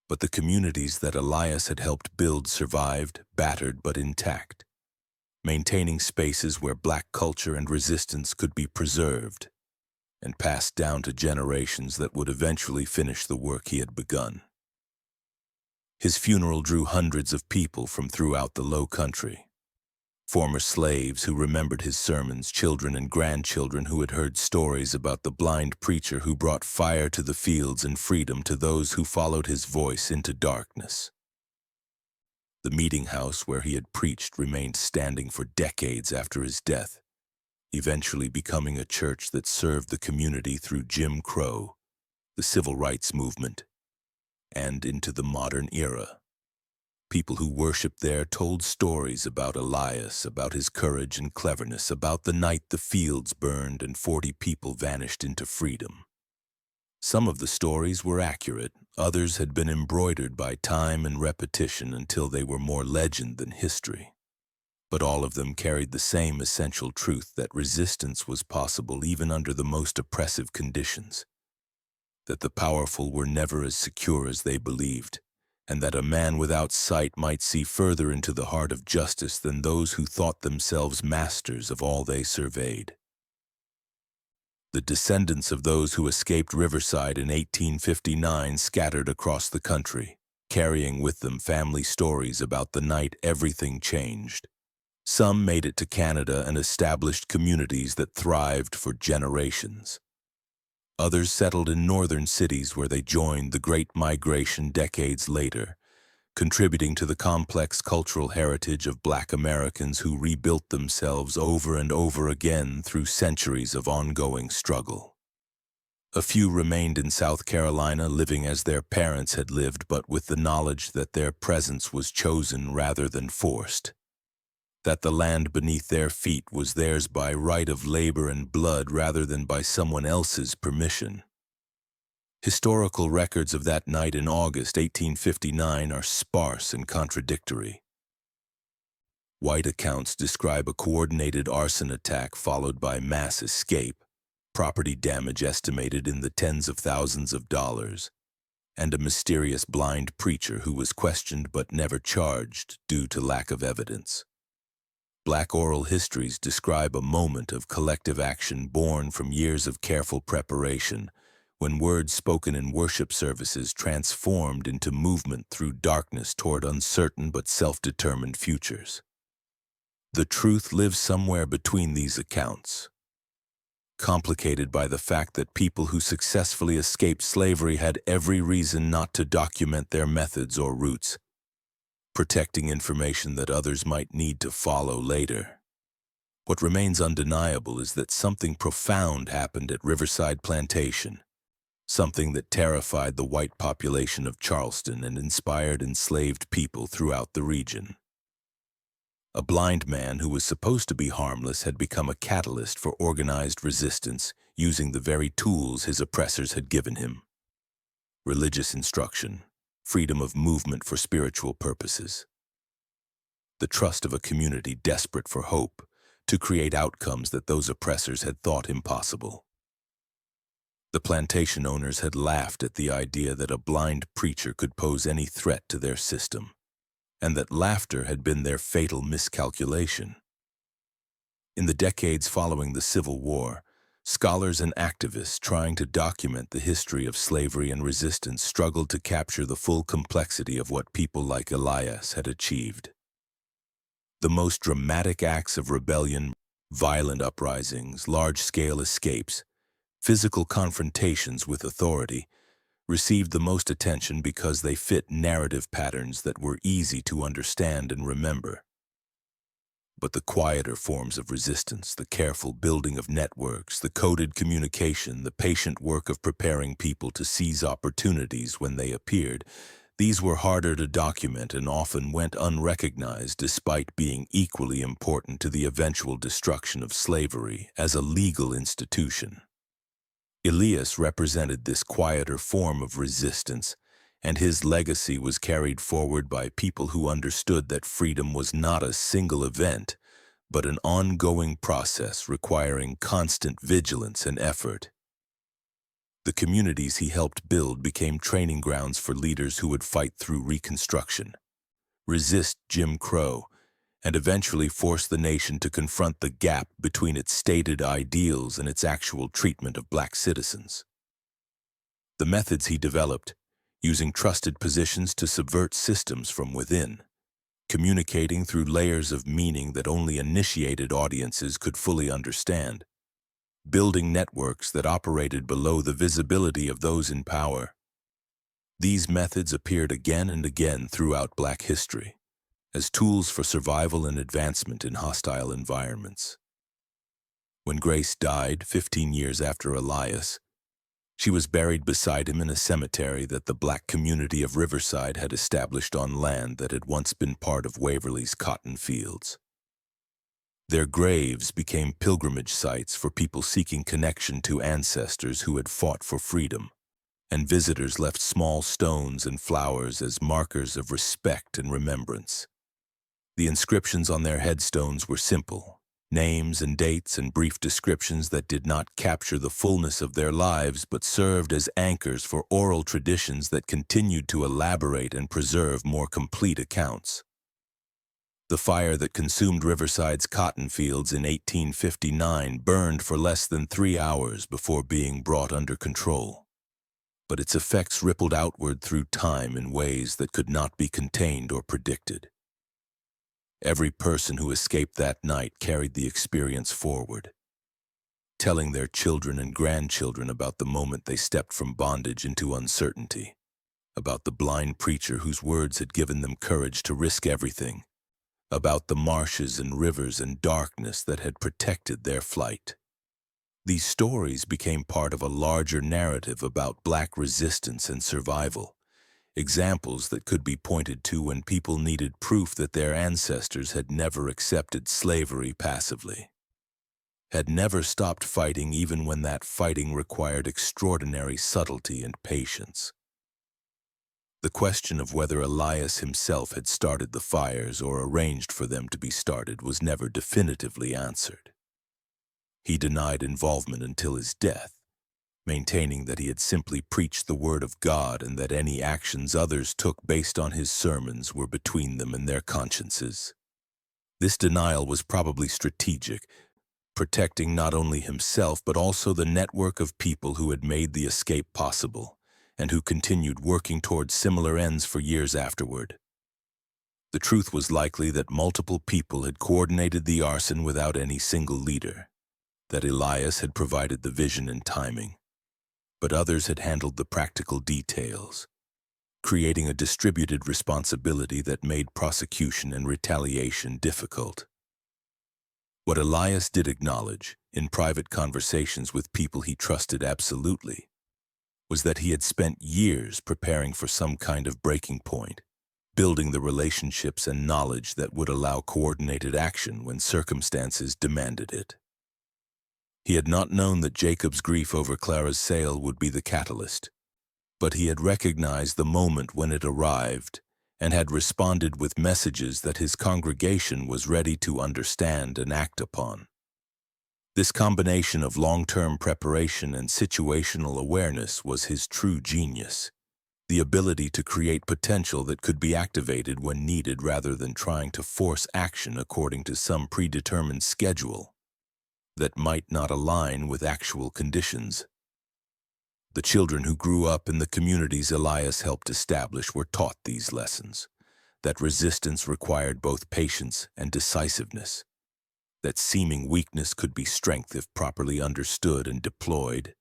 But the communities that Elias had helped build survived, battered but intact, maintaining spaces where black culture and resistance could be preserved and passed down to generations that would eventually finish the work he had begun. His funeral drew hundreds of people from throughout the Low Country. Former slaves who remembered his sermons, children and grandchildren who had heard stories about the blind preacher who brought fire to the fields and freedom to those who followed his voice into darkness. The meeting house where he had preached remained standing for decades after his death, eventually becoming a church that served the community through Jim Crow, the civil rights movement, and into the modern era. People who worshipped there told stories about Elias, about his courage and cleverness, about the night the fields burned and 40 people vanished into freedom. Some of the stories were accurate, others had been embroidered by time and repetition until they were more legend than history. But all of them carried the same essential truth that resistance was possible even under the most oppressive conditions, that the powerful were never as secure as they believed, and that a man without sight might see further into the heart of justice than those who thought themselves masters of all they surveyed. The descendants of those who escaped Riverside in 1859 scattered across the country, carrying with them family stories about the night everything changed. Some made it to Canada and established communities that thrived for generations. Others settled in northern cities where they joined the Great Migration decades later, contributing to the complex cultural heritage of Black Americans who rebuilt themselves over and over again through centuries of ongoing struggle. A few remained in South Carolina, living as their parents had lived, but with the knowledge that their presence was chosen rather than forced, that the land beneath their feet was theirs by right of labor and blood rather than by someone else's permission. Historical records of that night in August 1859 are sparse and contradictory. White accounts describe a coordinated arson attack followed by mass escape, property damage estimated in the tens of thousands of dollars, and a mysterious blind preacher who was questioned but never charged due to lack of evidence. Black oral histories describe a moment of collective action born from years of careful preparation, when words spoken in worship services transformed into movement through darkness toward uncertain but self-determined futures. The truth lives somewhere between these accounts, complicated by the fact that people who successfully escaped slavery had every reason not to document their methods or routes, protecting information that others might need to follow later. What remains undeniable is that something profound happened at Riverside Plantation, something that terrified the white population of Charleston and inspired enslaved people throughout the region. A blind man who was supposed to be harmless had become a catalyst for organized resistance, using the very tools his oppressors had given him: religious instruction, freedom of movement for spiritual purposes, the trust of a community desperate for hope to create outcomes that those oppressors had thought impossible. The plantation owners had laughed at the idea that a blind preacher could pose any threat to their system, and that laughter had been their fatal miscalculation. In the decades following the Civil War, scholars and activists trying to document the history of slavery and resistance struggled to capture the full complexity of what people like Elias had achieved. The most dramatic acts of rebellion, violent uprisings, large-scale escapes, physical confrontations with authority, received the most attention because they fit narrative patterns that were easy to understand and remember. But the quieter forms of resistance, the careful building of networks, the coded communication, the patient work of preparing people to seize opportunities when they appeared, these were harder to document and often went unrecognized despite being equally important to the eventual destruction of slavery as a legal institution. Elias represented this quieter form of resistance, and his legacy was carried forward by people who understood that freedom was not a single event, but an ongoing process requiring constant vigilance and effort. The communities he helped build became training grounds for leaders who would fight through Reconstruction, resist Jim Crow, and eventually force the nation to confront the gap between its stated ideals and its actual treatment of black citizens. The methods he developed, using trusted positions to subvert systems from within, communicating through layers of meaning that only initiated audiences could fully understand, building networks that operated below the visibility of those in power. These methods appeared again and again throughout black history, as tools for survival and advancement in hostile environments. When Grace died 15 years after Elias, she was buried beside him in a cemetery that the black community of Riverside had established on land that had once been part of Waverly's cotton fields. Their graves became pilgrimage sites for people seeking connection to ancestors who had fought for freedom, and visitors left small stones and flowers as markers of respect and remembrance. The inscriptions on their headstones were simple, names and dates and brief descriptions that did not capture the fullness of their lives but served as anchors for oral traditions that continued to elaborate and preserve more complete accounts. The fire that consumed Riverside's cotton fields in 1859 burned for less than 3 hours before being brought under control. But its effects rippled outward through time in ways that could not be contained or predicted. Every person who escaped that night carried the experience forward, telling their children and grandchildren about the moment they stepped from bondage into uncertainty, about the blind preacher whose words had given them courage to risk everything, about the marshes and rivers and darkness that had protected their flight. These stories became part of a larger narrative about black resistance and survival, examples that could be pointed to when people needed proof that their ancestors had never accepted slavery passively, had never stopped fighting even when that fighting required extraordinary subtlety and patience. The question of whether Elias himself had started the fires or arranged for them to be started was never definitively answered. He denied involvement until his death, maintaining that he had simply preached the word of God and that any actions others took based on his sermons were between them and their consciences. This denial was probably strategic, protecting not only himself but also the network of people who had made the escape possible and who continued working towards similar ends for years afterward. The truth was likely that multiple people had coordinated the arson without any single leader, that Elias had provided the vision and timing, but others had handled the practical details, creating a distributed responsibility that made prosecution and retaliation difficult. What Elias did acknowledge, in private conversations with people he trusted absolutely, was that he had spent years preparing for some kind of breaking point, building the relationships and knowledge that would allow coordinated action when circumstances demanded it. He had not known that Jacob's grief over Clara's sale would be the catalyst, but he had recognized the moment when it arrived and had responded with messages that his congregation was ready to understand and act upon. This combination of long-term preparation and situational awareness was his true genius, the ability to create potential that could be activated when needed rather than trying to force action according to some predetermined schedule that might not align with actual conditions. The children who grew up in the communities Elias helped establish were taught these lessons, that resistance required both patience and decisiveness, that seeming weakness could be strength if properly understood and deployed,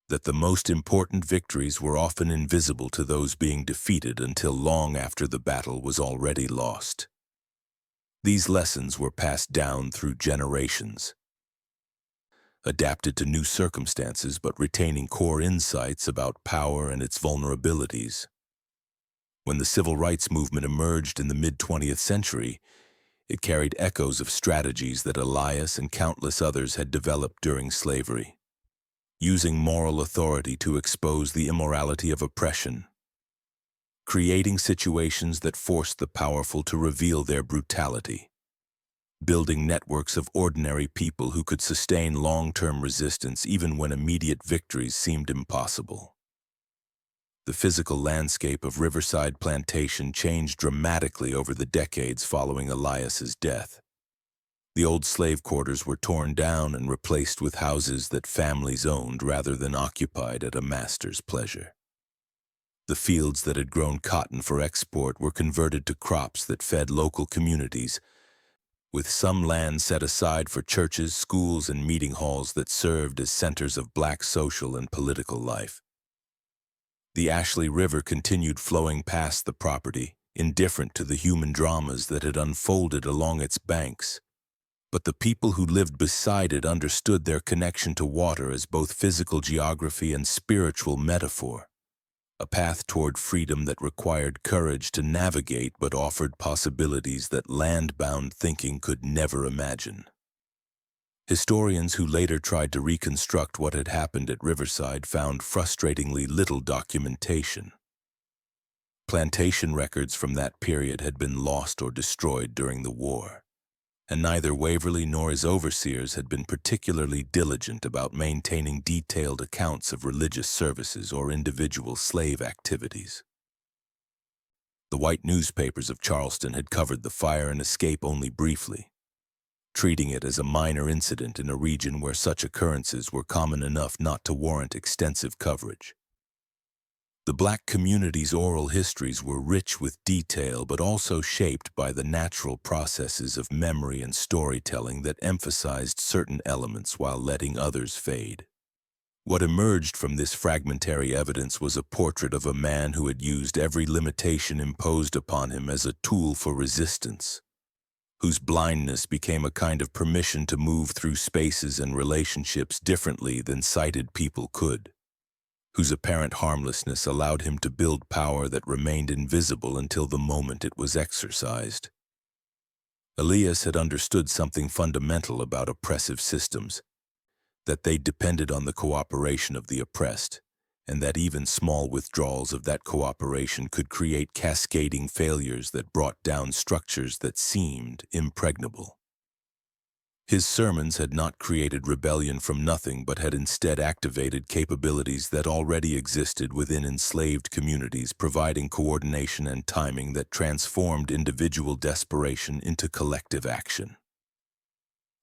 that the most important victories were often invisible to those being defeated until long after the battle was already lost. These lessons were passed down through generations, adapted to new circumstances but retaining core insights about power and its vulnerabilities. When the civil rights movement emerged in the mid-20th century, it carried echoes of strategies that Elias and countless others had developed during slavery, using moral authority to expose the immorality of oppression, creating situations that forced the powerful to reveal their brutality, building networks of ordinary people who could sustain long-term resistance even when immediate victories seemed impossible. The physical landscape of Riverside Plantation changed dramatically over the decades following Elias's death. The old slave quarters were torn down and replaced with houses that families owned rather than occupied at a master's pleasure. The fields that had grown cotton for export were converted to crops that fed local communities, with some land set aside for churches, schools, and meeting halls that served as centers of black social and political life. The Ashley River continued flowing past the property, indifferent to the human dramas that had unfolded along its banks. But the people who lived beside it understood their connection to water as both physical geography and spiritual metaphor, a path toward freedom that required courage to navigate but offered possibilities that land-bound thinking could never imagine. Historians who later tried to reconstruct what had happened at Riverside found frustratingly little documentation. Plantation records from that period had been lost or destroyed during the war, and neither Waverly nor his overseers had been particularly diligent about maintaining detailed accounts of religious services or individual slave activities. The white newspapers of Charleston had covered the fire and escape only briefly, treating it as a minor incident in a region where such occurrences were common enough not to warrant extensive coverage. The black community's oral histories were rich with detail but also shaped by the natural processes of memory and storytelling that emphasized certain elements while letting others fade. What emerged from this fragmentary evidence was a portrait of a man who had used every limitation imposed upon him as a tool for resistance, whose blindness became a kind of permission to move through spaces and relationships differently than sighted people could, whose apparent harmlessness allowed him to build power that remained invisible until the moment it was exercised. Elias had understood something fundamental about oppressive systems, that they depended on the cooperation of the oppressed, and that even small withdrawals of that cooperation could create cascading failures that brought down structures that seemed impregnable. His sermons had not created rebellion from nothing but had instead activated capabilities that already existed within enslaved communities, providing coordination and timing that transformed individual desperation into collective action.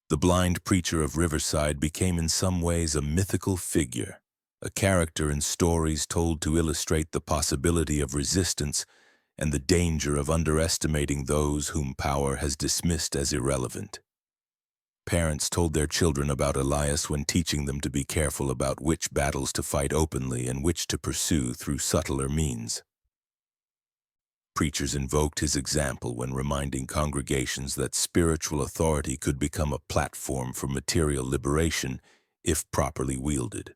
The blind preacher of Riverside became in some ways a mythical figure, a character in stories told to illustrate the possibility of resistance and the danger of underestimating those whom power has dismissed as irrelevant. Parents told their children about Elias when teaching them to be careful about which battles to fight openly and which to pursue through subtler means. Preachers invoked his example when reminding congregations that spiritual authority could become a platform for material liberation if properly wielded.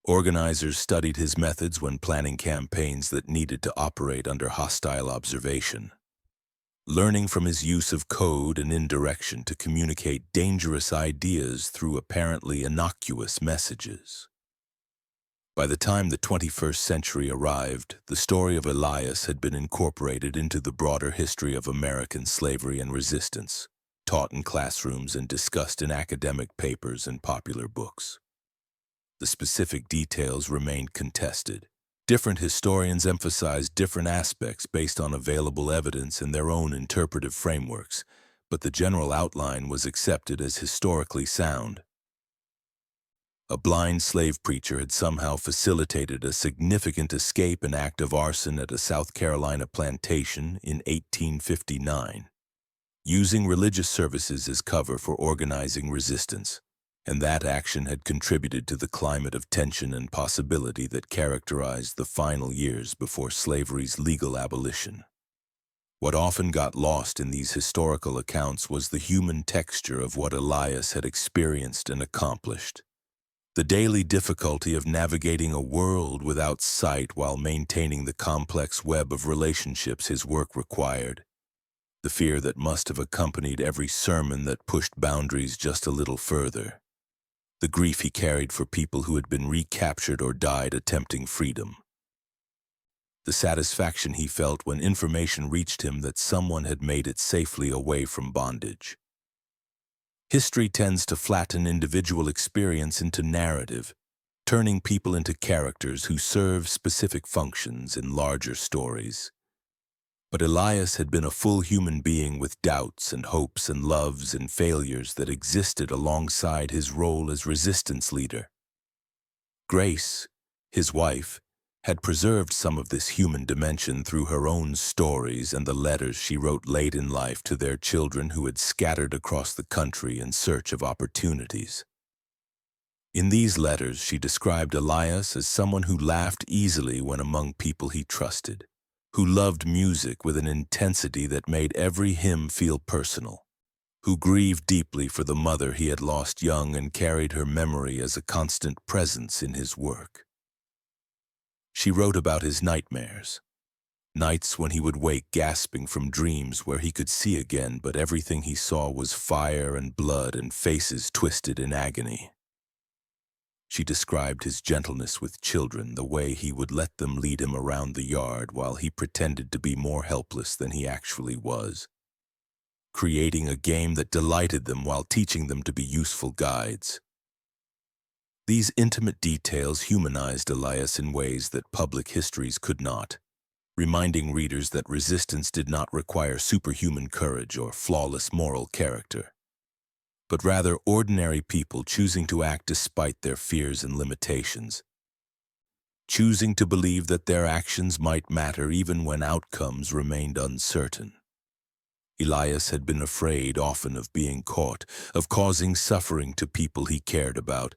Organizers studied his methods when planning campaigns that needed to operate under hostile observation, learning from his use of code and indirection to communicate dangerous ideas through apparently innocuous messages. By the time the 21st century arrived, the story of Elias had been incorporated into the broader history of American slavery and resistance, taught in classrooms and discussed in academic papers and popular books. The specific details remained contested. Different historians emphasized different aspects based on available evidence and their own interpretive frameworks, but the general outline was accepted as historically sound. A blind slave preacher had somehow facilitated a significant escape and act of arson at a South Carolina plantation in 1859, using religious services as cover for organizing resistance, and that action had contributed to the climate of tension and possibility that characterized the final years before slavery's legal abolition. What often got lost in these historical accounts was the human texture of what Elias had experienced and accomplished. The daily difficulty of navigating a world without sight while maintaining the complex web of relationships his work required. The fear that must have accompanied every sermon that pushed boundaries just a little further. The grief he carried for people who had been recaptured or died attempting freedom. The satisfaction he felt when information reached him that someone had made it safely away from bondage. History tends to flatten individual experience into narrative, turning people into characters who serve specific functions in larger stories. But Elias had been a full human being with doubts and hopes and loves and failures that existed alongside his role as resistance leader. Grace, his wife, had preserved some of this human dimension through her own stories and the letters she wrote late in life to their children who had scattered across the country in search of opportunities. In these letters, she described Elias as someone who laughed easily when among people he trusted, who loved music with an intensity that made every hymn feel personal, who grieved deeply for the mother he had lost young and carried her memory as a constant presence in his work. She wrote about his nightmares, nights when he would wake gasping from dreams where he could see again, but everything he saw was fire and blood and faces twisted in agony. She described his gentleness with children, the way he would let them lead him around the yard while he pretended to be more helpless than he actually was, creating a game that delighted them while teaching them to be useful guides. These intimate details humanized Elias in ways that public histories could not, reminding readers that resistance did not require superhuman courage or flawless moral character, but rather ordinary people choosing to act despite their fears and limitations, choosing to believe that their actions might matter even when outcomes remained uncertain. Elias had been afraid often of being caught, of causing suffering to people he cared about,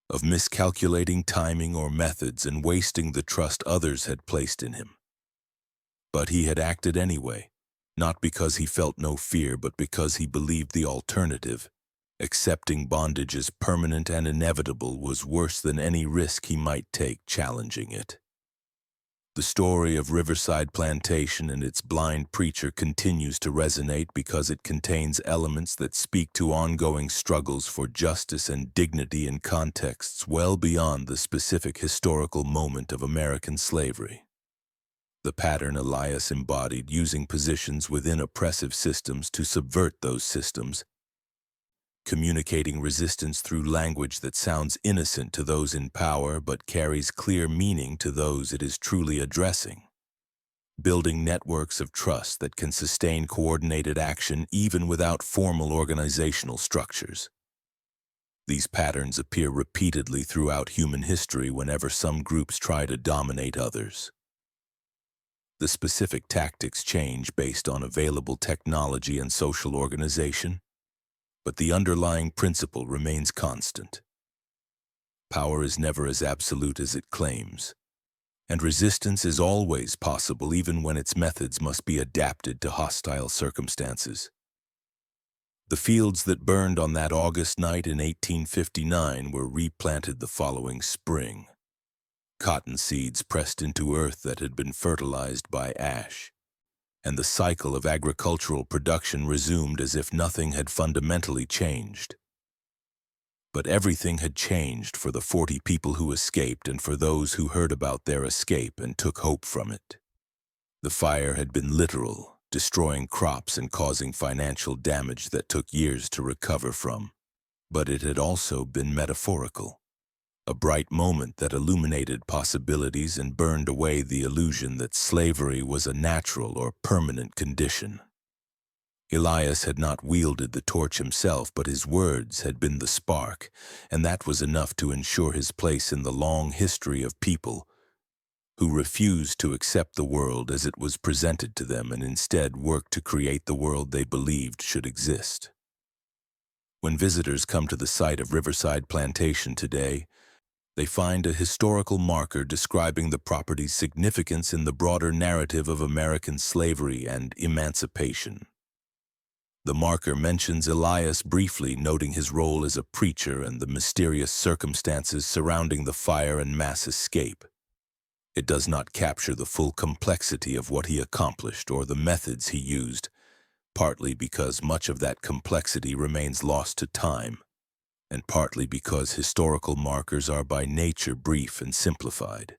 of miscalculating timing or methods and wasting the trust others had placed in him. But he had acted anyway, not because he felt no fear, but because he believed the alternative, accepting bondage as permanent and inevitable, was worse than any risk he might take challenging it. The story of Riverside Plantation and its blind preacher continues to resonate because it contains elements that speak to ongoing struggles for justice and dignity in contexts well beyond the specific historical moment of American slavery. The pattern Elias embodied, using positions within oppressive systems to subvert those systems, communicating resistance through language that sounds innocent to those in power but carries clear meaning to those it is truly addressing. Building networks of trust that can sustain coordinated action even without formal organizational structures. These patterns appear repeatedly throughout human history whenever some groups try to dominate others. The specific tactics change based on available technology and social organization, but the underlying principle remains constant. Power is never as absolute as it claims, and resistance is always possible even when its methods must be adapted to hostile circumstances. The fields that burned on that August night in 1859 were replanted the following spring. Cotton seeds pressed into earth that had been fertilized by ash, and the cycle of agricultural production resumed as if nothing had fundamentally changed. But everything had changed for the 40 people who escaped and for those who heard about their escape and took hope from it. The fire had been literal, destroying crops and causing financial damage that took years to recover from. But it had also been metaphorical. A bright moment that illuminated possibilities and burned away the illusion that slavery was a natural or permanent condition. Elias had not wielded the torch himself, but his words had been the spark, and that was enough to ensure his place in the long history of people who refused to accept the world as it was presented to them and instead worked to create the world they believed should exist. When visitors come to the site of Riverside Plantation today, They find a historical marker describing the property's significance in the broader narrative of American slavery and emancipation. The marker mentions Elias briefly, noting his role as a preacher and the mysterious circumstances surrounding the fire and mass escape. It does not capture the full complexity of what he accomplished or the methods he used, partly because much of that complexity remains lost to time, and partly because historical markers are by nature brief and simplified.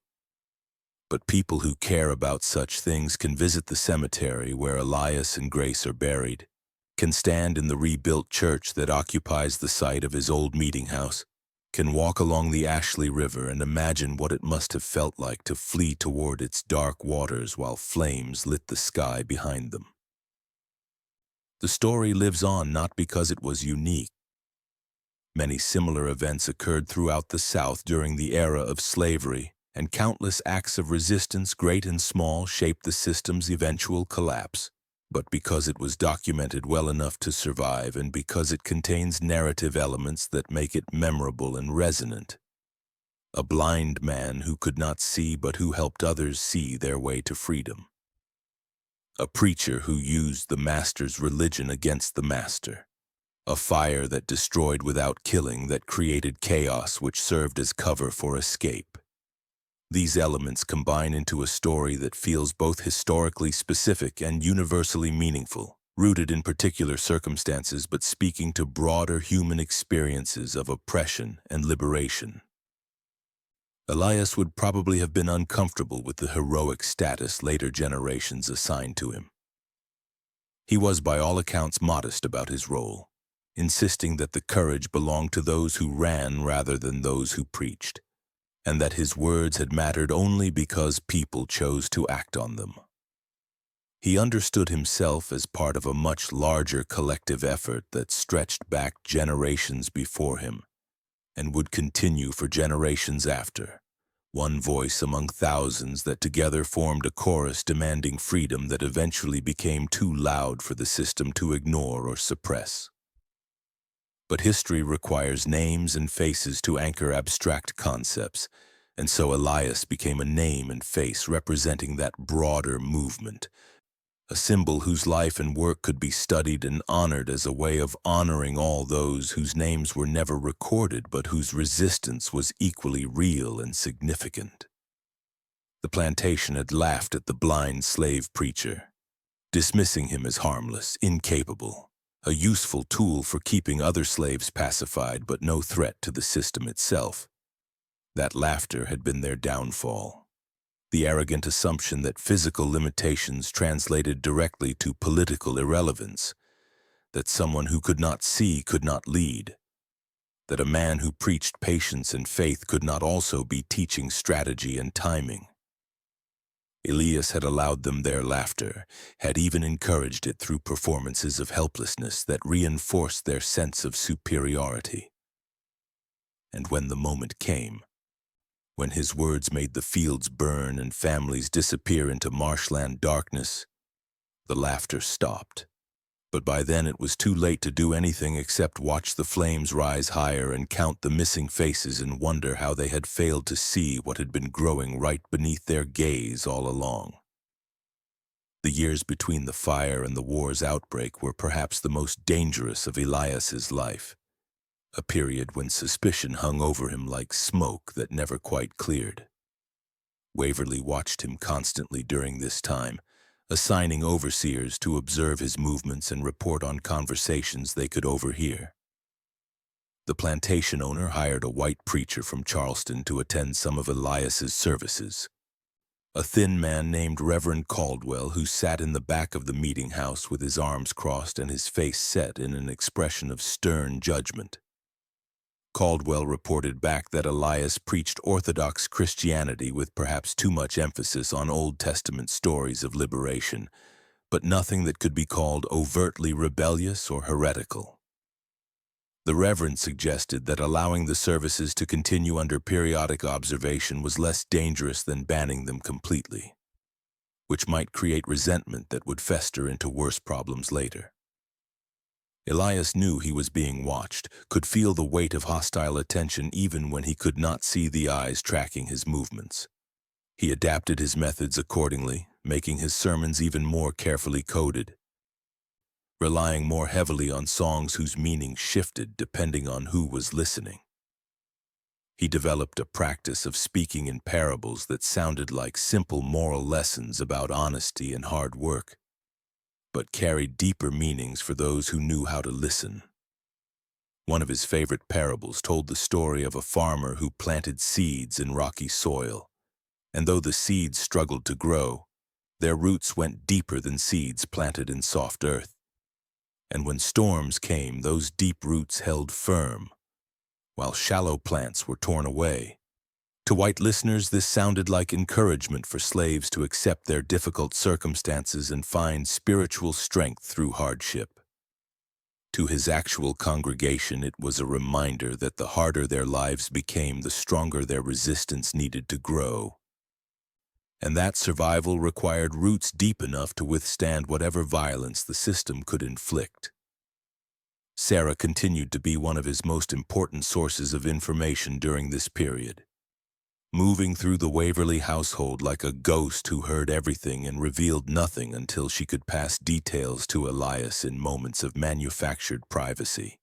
But people who care about such things can visit the cemetery where Elias and Grace are buried, can stand in the rebuilt church that occupies the site of his old meeting house, can walk along the Ashley River and imagine what it must have felt like to flee toward its dark waters while flames lit the sky behind them. The story lives on not because it was unique. Many similar events occurred throughout the South during the era of slavery, and countless acts of resistance, great and small, shaped the system's eventual collapse. But because it was documented well enough to survive, and because it contains narrative elements that make it memorable and resonant. A blind man who could not see but who helped others see their way to freedom. A preacher who used the master's religion against the master. A fire that destroyed without killing, that created chaos which served as cover for escape. These elements combine into a story that feels both historically specific and universally meaningful, rooted in particular circumstances but speaking to broader human experiences of oppression and liberation. Elias would probably have been uncomfortable with the heroic status later generations assigned to him. He was by all accounts modest about his role, insisting that the courage belonged to those who ran rather than those who preached, and that his words had mattered only because people chose to act on them. He understood himself as part of a much larger collective effort that stretched back generations before him and would continue for generations after, one voice among thousands that together formed a chorus demanding freedom that eventually became too loud for the system to ignore or suppress. But history requires names and faces to anchor abstract concepts, and so Elias became a name and face representing that broader movement, a symbol whose life and work could be studied and honored as a way of honoring all those whose names were never recorded but whose resistance was equally real and significant. The plantation had laughed at the blind slave preacher, dismissing him as harmless, incapable, a useful tool for keeping other slaves pacified but no threat to the system itself. That laughter had been their downfall. The arrogant assumption that physical limitations translated directly to political irrelevance, that someone who could not see could not lead, that a man who preached patience and faith could not also be teaching strategy and timing. Elias had allowed them their laughter, had even encouraged it through performances of helplessness that reinforced their sense of superiority. And when the moment came, when his words made the fields burn and families disappear into marshland darkness, the laughter stopped. But by then it was too late to do anything except watch the flames rise higher and count the missing faces and wonder how they had failed to see what had been growing right beneath their gaze all along. The years between the fire and the war's outbreak were perhaps the most dangerous of Elias's life, a period when suspicion hung over him like smoke that never quite cleared. Waverly watched him constantly during this time, assigning overseers to observe his movements and report on conversations they could overhear. The plantation owner hired a white preacher from Charleston to attend some of Elias's services. A thin man named Reverend Caldwell, who sat in the back of the meeting house with his arms crossed and his face set in an expression of stern judgment. Caldwell reported back that Elias preached Orthodox Christianity with perhaps too much emphasis on Old Testament stories of liberation, but nothing that could be called overtly rebellious or heretical. The Reverend suggested that allowing the services to continue under periodic observation was less dangerous than banning them completely, which might create resentment that would fester into worse problems later. Elias knew he was being watched, could feel the weight of hostile attention even when he could not see the eyes tracking his movements. He adapted his methods accordingly, making his sermons even more carefully coded, relying more heavily on songs whose meaning shifted depending on who was listening. He developed a practice of speaking in parables that sounded like simple moral lessons about honesty and hard work, but carried deeper meanings for those who knew how to listen. One of his favorite parables told the story of a farmer who planted seeds in rocky soil, and though the seeds struggled to grow, their roots went deeper than seeds planted in soft earth. And when storms came, those deep roots held firm, while shallow plants were torn away. To white listeners, this sounded like encouragement for slaves to accept their difficult circumstances and find spiritual strength through hardship. To his actual congregation, it was a reminder that the harder their lives became, the stronger their resistance needed to grow. And that survival required roots deep enough to withstand whatever violence the system could inflict. Sarah continued to be one of his most important sources of information during this period, moving through the Waverly household like a ghost who heard everything and revealed nothing until she could pass details to Elias in moments of manufactured privacy.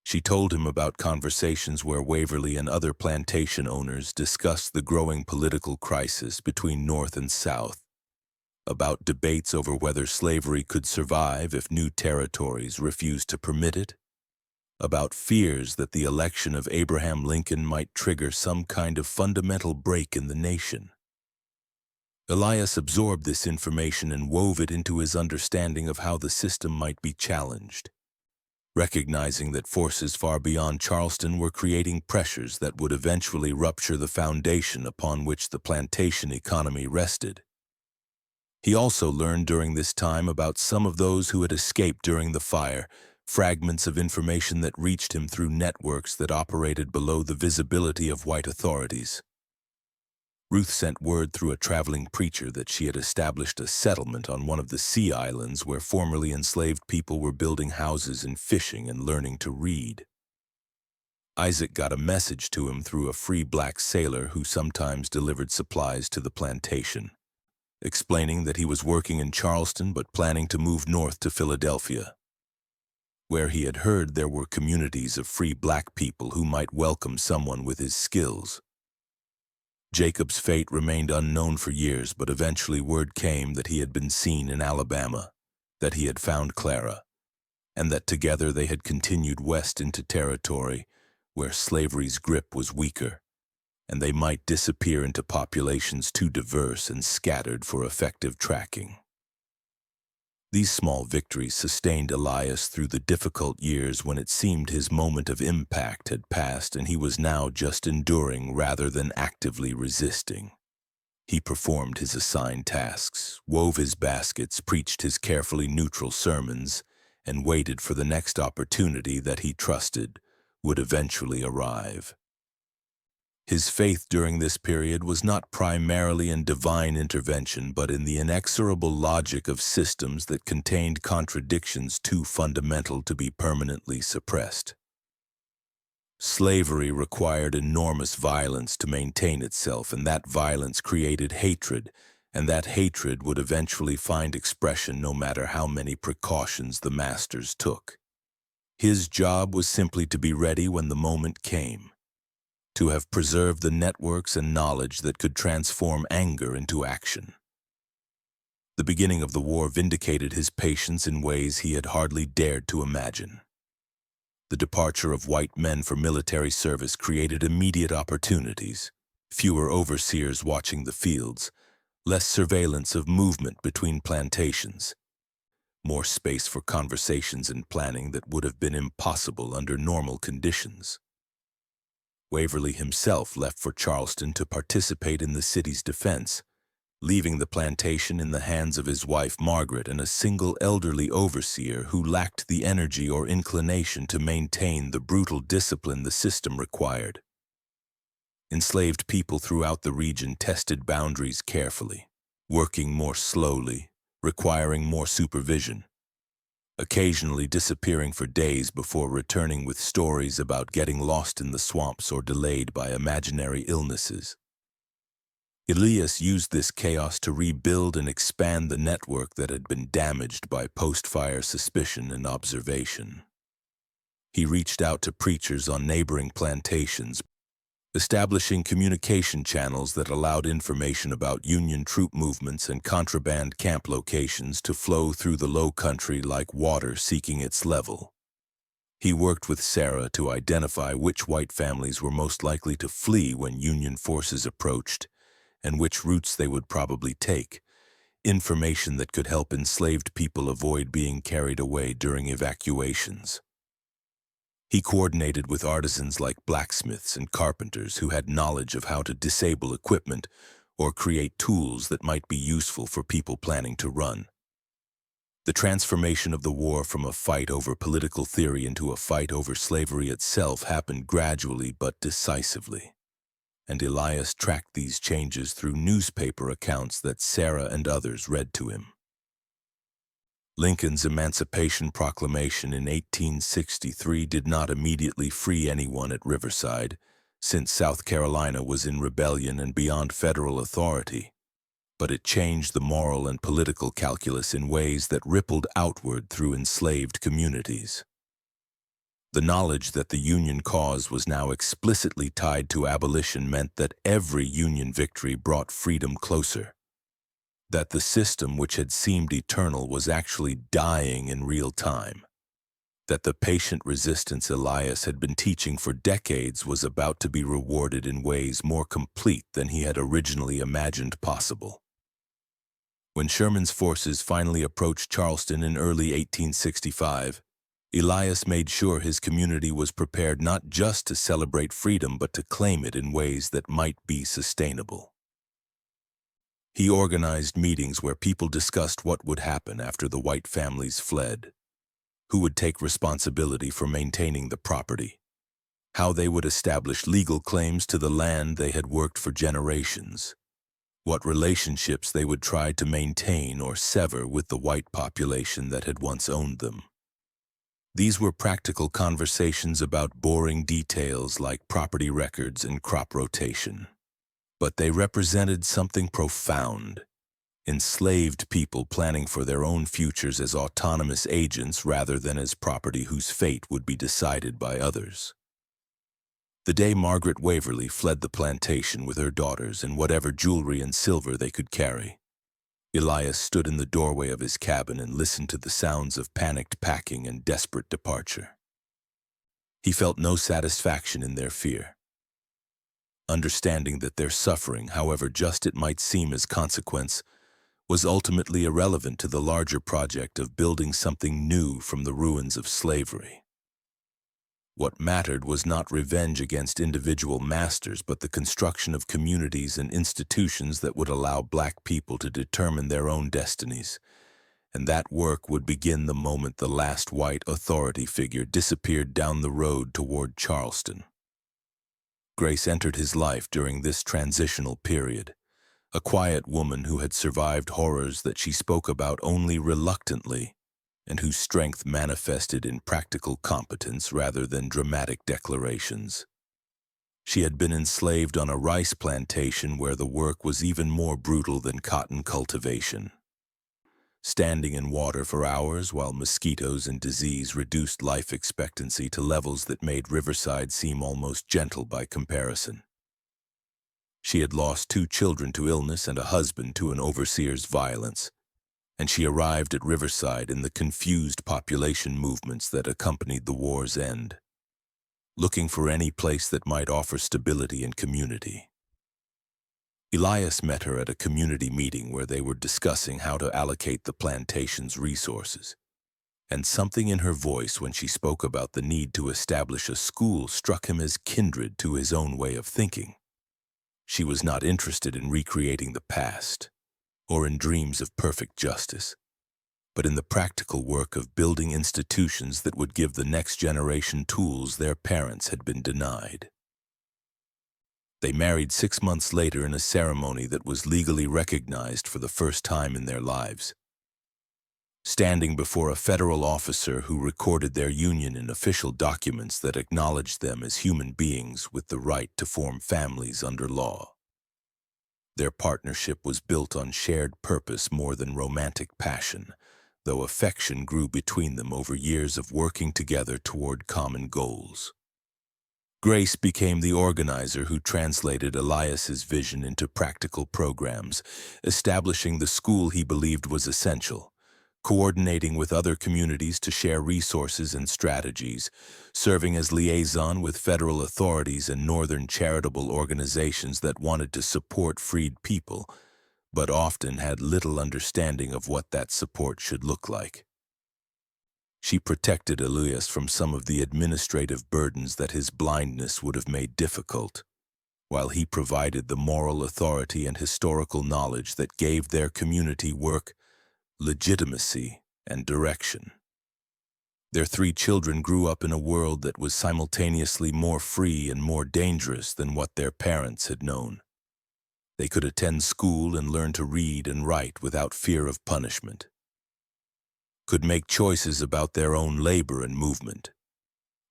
She told him about conversations where Waverly and other plantation owners discussed the growing political crisis between North and South, about debates over whether slavery could survive if new territories refused to permit it, about fears that the election of Abraham Lincoln might trigger some kind of fundamental break in the nation. Elias absorbed this information and wove it into his understanding of how the system might be challenged, recognizing that forces far beyond Charleston were creating pressures that would eventually rupture the foundation upon which the plantation economy rested. He also learned during this time about some of those who had escaped during the fire, fragments of information that reached him through networks that operated below the visibility of white authorities. Ruth sent word through a traveling preacher that she had established a settlement on one of the sea islands where formerly enslaved people were building houses and fishing and learning to read. Isaac got a message to him through a free black sailor who sometimes delivered supplies to the plantation, explaining that he was working in Charleston but planning to move north to Philadelphia, where he had heard there were communities of free black people who might welcome someone with his skills. Jacob's fate remained unknown for years, but eventually word came that he had been seen in Alabama, that he had found Clara, and that together they had continued west into territory where slavery's grip was weaker, and they might disappear into populations too diverse and scattered for effective tracking. These small victories sustained Elias through the difficult years when it seemed his moment of impact had passed and he was now just enduring rather than actively resisting. He performed his assigned tasks, wove his baskets, preached his carefully neutral sermons, and waited for the next opportunity that he trusted would eventually arrive. His faith during this period was not primarily in divine intervention, but in the inexorable logic of systems that contained contradictions too fundamental to be permanently suppressed. Slavery required enormous violence to maintain itself, and that violence created hatred, and that hatred would eventually find expression no matter how many precautions the masters took. His job was simply to be ready when the moment came, to have preserved the networks and knowledge that could transform anger into action. The beginning of the war vindicated his patience in ways he had hardly dared to imagine. The departure of white men for military service created immediate opportunities, fewer overseers watching the fields, less surveillance of movement between plantations, more space for conversations and planning that would have been impossible under normal conditions. Waverly himself left for Charleston to participate in the city's defense, leaving the plantation in the hands of his wife Margaret and a single elderly overseer who lacked the energy or inclination to maintain the brutal discipline the system required. Enslaved people throughout the region tested boundaries carefully, working more slowly, requiring more supervision. occasionally disappearing for days before returning with stories about getting lost in the swamps or delayed by imaginary illnesses. Elias used this chaos to rebuild and expand the network that had been damaged by post-fire suspicion and observation. He reached out to preachers on neighboring plantations, establishing communication channels that allowed information about Union troop movements and contraband camp locations to flow through the low country like water seeking its level. He worked with Sarah to identify which white families were most likely to flee when Union forces approached, and which routes they would probably take, information that could help enslaved people avoid being carried away during evacuations. He coordinated with artisans like blacksmiths and carpenters who had knowledge of how to disable equipment or create tools that might be useful for people planning to run. The transformation of the war from a fight over political theory into a fight over slavery itself happened gradually but decisively, and Elias tracked these changes through newspaper accounts that Sarah and others read to him. Lincoln's Emancipation Proclamation in 1863 did not immediately free anyone at Riverside, since South Carolina was in rebellion and beyond federal authority, but it changed the moral and political calculus in ways that rippled outward through enslaved communities. The knowledge that the Union cause was now explicitly tied to abolition meant that every Union victory brought freedom closer, that the system which had seemed eternal was actually dying in real time, that the patient resistance Elias had been teaching for decades was about to be rewarded in ways more complete than he had originally imagined possible. When Sherman's forces finally approached Charleston in early 1865, Elias made sure his community was prepared not just to celebrate freedom but to claim it in ways that might be sustainable. He organized meetings where people discussed what would happen after the white families fled, who would take responsibility for maintaining the property, how they would establish legal claims to the land they had worked for generations, what relationships they would try to maintain or sever with the white population that had once owned them. These were practical conversations about boring details like property records and crop rotation. But they represented something profound: enslaved people planning for their own futures as autonomous agents rather than as property whose fate would be decided by others. The day Margaret Waverly fled the plantation with her daughters and whatever jewelry and silver they could carry, Elias stood in the doorway of his cabin and listened to the sounds of panicked packing and desperate departure. He felt no satisfaction in their fear, understanding that their suffering, however just it might seem as consequence, was ultimately irrelevant to the larger project of building something new from the ruins of slavery. What mattered was not revenge against individual masters, but the construction of communities and institutions that would allow black people to determine their own destinies, and that work would begin the moment the last white authority figure disappeared down the road toward Charleston. Grace entered his life during this transitional period, a quiet woman who had survived horrors that she spoke about only reluctantly, and whose strength manifested in practical competence rather than dramatic declarations. She had been enslaved on a rice plantation where the work was even more brutal than cotton cultivation, standing in water for hours while mosquitoes and disease reduced life expectancy to levels that made Riverside seem almost gentle by comparison. She had lost 2 children to illness and a husband to an overseer's violence, and she arrived at Riverside in the confused population movements that accompanied the war's end, looking for any place that might offer stability and community. Elias met her at a community meeting where they were discussing how to allocate the plantation's resources, and something in her voice when she spoke about the need to establish a school struck him as kindred to his own way of thinking. She was not interested in recreating the past, or in dreams of perfect justice, but in the practical work of building institutions that would give the next generation tools their parents had been denied. They married 6 months later in a ceremony that was legally recognized for the first time in their lives. standing before a federal officer who recorded their union in official documents that acknowledged them as human beings with the right to form families under law. Their partnership was built on shared purpose more than romantic passion, though affection grew between them over years of working together toward common goals. Grace became the organizer who translated Elias's vision into practical programs, establishing the school he believed was essential, coordinating with other communities to share resources and strategies, serving as liaison with federal authorities and northern charitable organizations that wanted to support freed people, but often had little understanding of what that support should look like. She protected Elias from some of the administrative burdens that his blindness would have made difficult, while he provided the moral authority and historical knowledge that gave their community work legitimacy and direction. Their 3 children grew up in a world that was simultaneously more free and more dangerous than what their parents had known. They could attend school and learn to read and write without fear of punishment, could make choices about their own labor and movement,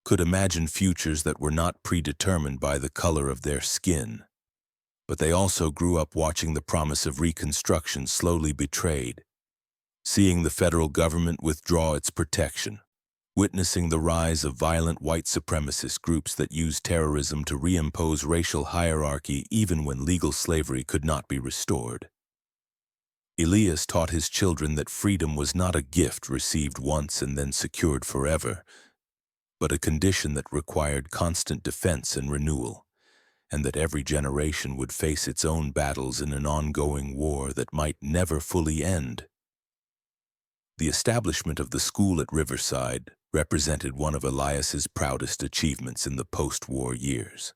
could imagine futures that were not predetermined by the color of their skin. But they also grew up watching the promise of Reconstruction slowly betrayed, seeing the federal government withdraw its protection, witnessing the rise of violent white supremacist groups that used terrorism to reimpose racial hierarchy even when legal slavery could not be restored. Elias taught his children that freedom was not a gift received once and then secured forever, but a condition that required constant defense and renewal, and that every generation would face its own battles in an ongoing war that might never fully end. The establishment of the school at Riverside represented one of Elias's proudest achievements in the post-war years.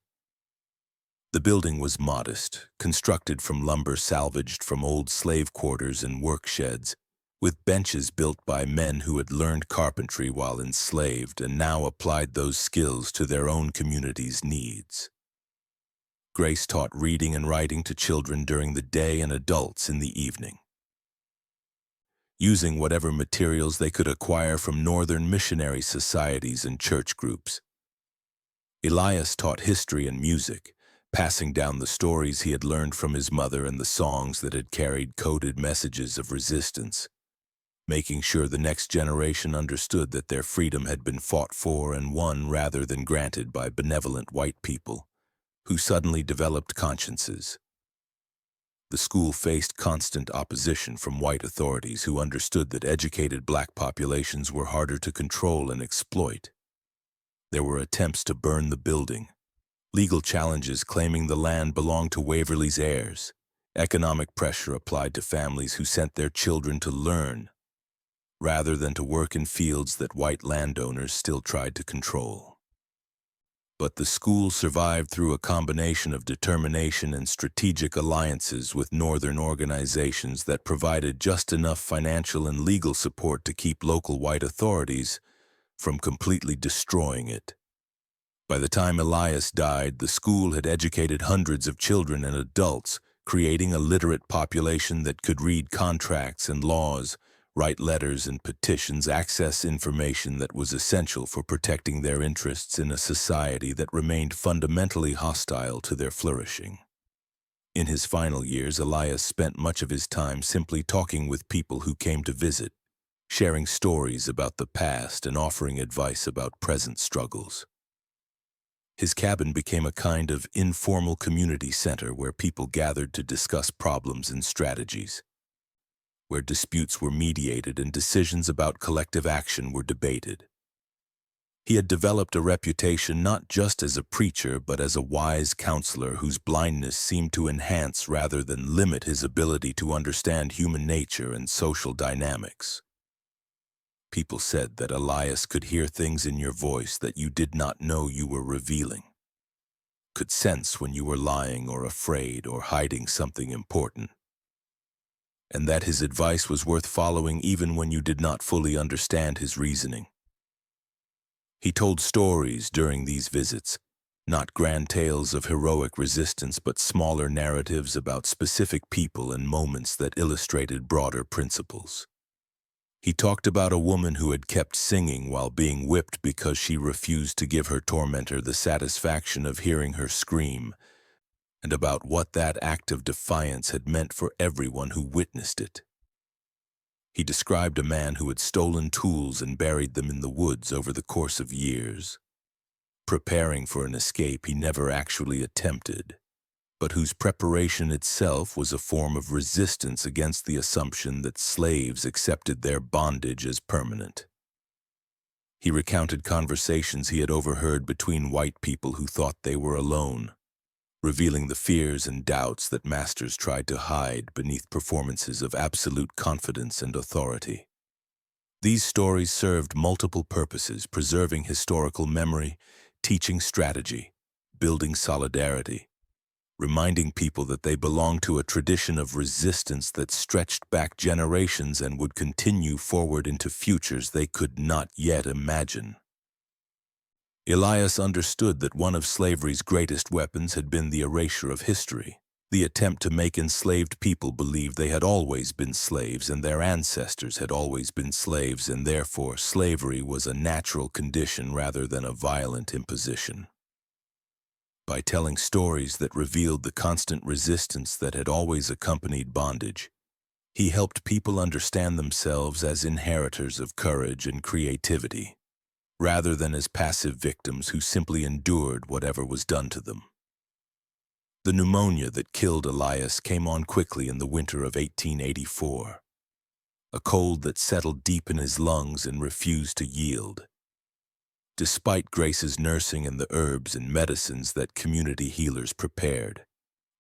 The building was modest, constructed from lumber salvaged from old slave quarters and work sheds, with benches built by men who had learned carpentry while enslaved and now applied those skills to their own community's needs. Grace taught reading and writing to children during the day and adults in the evening, using whatever materials they could acquire from northern missionary societies and church groups. Elias taught history and music, passing down the stories he had learned from his mother and the songs that had carried coded messages of resistance, making sure the next generation understood that their freedom had been fought for and won rather than granted by benevolent white people who suddenly developed consciences. The school faced constant opposition from white authorities who understood that educated black populations were harder to control and exploit. There were attempts to burn the building, legal challenges claiming the land belonged to Waverly's heirs, economic pressure applied to families who sent their children to learn, rather than to work in fields that white landowners still tried to control. But the school survived through a combination of determination and strategic alliances with northern organizations that provided just enough financial and legal support to keep local white authorities from completely destroying it. By the time Elias died, the school had educated hundreds of children and adults, creating a literate population that could read contracts and laws, write letters and petitions, access information that was essential for protecting their interests in a society that remained fundamentally hostile to their flourishing. In his final years, Elias spent much of his time simply talking with people who came to visit, sharing stories about the past and offering advice about present struggles. His cabin became a kind of informal community center where people gathered to discuss problems and strategies, where disputes were mediated and decisions about collective action were debated. He had developed a reputation not just as a preacher but as a wise counselor whose blindness seemed to enhance rather than limit his ability to understand human nature and social dynamics. People said that Elias could hear things in your voice that you did not know you were revealing, could sense when you were lying or afraid or hiding something important, and that his advice was worth following even when you did not fully understand his reasoning. He told stories during these visits, not grand tales of heroic resistance but smaller narratives about specific people and moments that illustrated broader principles. He talked about a woman who had kept singing while being whipped because she refused to give her tormentor the satisfaction of hearing her scream, and about what that act of defiance had meant for everyone who witnessed it. He described a man who had stolen tools and buried them in the woods over the course of years, preparing for an escape he never actually attempted, but whose preparation itself was a form of resistance against the assumption that slaves accepted their bondage as permanent. He recounted conversations he had overheard between white people who thought they were alone, revealing the fears and doubts that masters tried to hide beneath performances of absolute confidence and authority. These stories served multiple purposes: preserving historical memory, teaching strategy, building solidarity, reminding people that they belonged to a tradition of resistance that stretched back generations and would continue forward into futures they could not yet imagine. Elias understood that one of slavery's greatest weapons had been the erasure of history, the attempt to make enslaved people believe they had always been slaves and their ancestors had always been slaves, and therefore slavery was a natural condition rather than a violent imposition. By telling stories that revealed the constant resistance that had always accompanied bondage, he helped people understand themselves as inheritors of courage and creativity, rather than as passive victims who simply endured whatever was done to them. The pneumonia that killed Elias came on quickly in the winter of 1884, a cold that settled deep in his lungs and refused to yield. Despite Grace's nursing and the herbs and medicines that community healers prepared,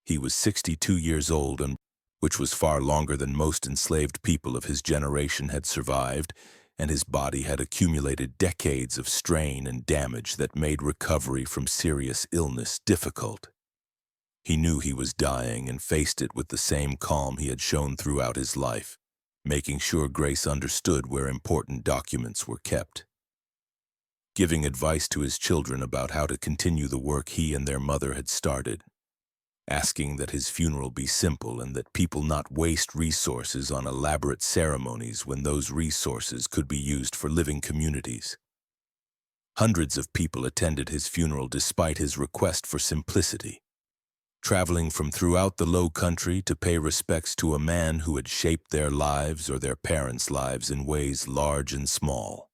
he was 62 years old, and which was far longer than most enslaved people of his generation had survived, and his body had accumulated decades of strain and damage that made recovery from serious illness difficult. He knew he was dying and faced it with the same calm he had shown throughout his life, making sure Grace understood where important documents were kept, giving advice to his children about how to continue the work he and their mother had started, asking that his funeral be simple and that people not waste resources on elaborate ceremonies when those resources could be used for living communities. Hundreds of people attended his funeral despite his request for simplicity, traveling from throughout the Low Country to pay respects to a man who had shaped their lives or their parents' lives in ways large and small.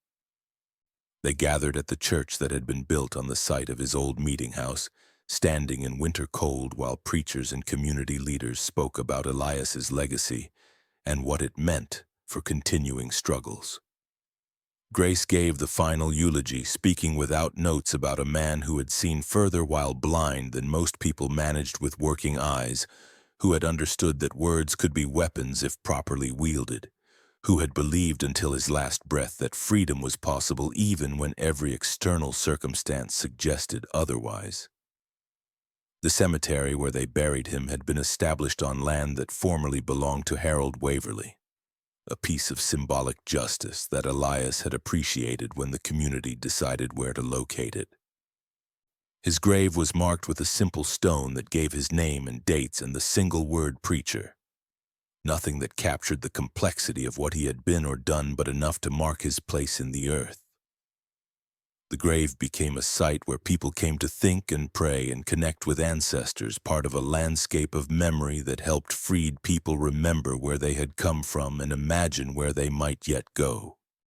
They gathered at the church that had been built on the site of his old meeting house, standing in winter cold while preachers and community leaders spoke about Elias's legacy and what it meant for continuing struggles. Grace gave the final eulogy, speaking without notes about a man who had seen further while blind than most people managed with working eyes, who had understood that words could be weapons if properly wielded, who had believed until his last breath that freedom was possible even when every external circumstance suggested otherwise. The cemetery where they buried him had been established on land that formerly belonged to Harold Waverly, a piece of symbolic justice that Elias had appreciated when the community decided where to locate it. His grave was marked with a simple stone that gave his name and dates and the single word preacher. Nothing that captured the complexity of what he had been or done, but enough to mark his place in the earth. The grave became a site where people came to think and pray and connect with ancestors, part of a landscape of memory that helped freed people remember where they had come from and imagine where they might yet go.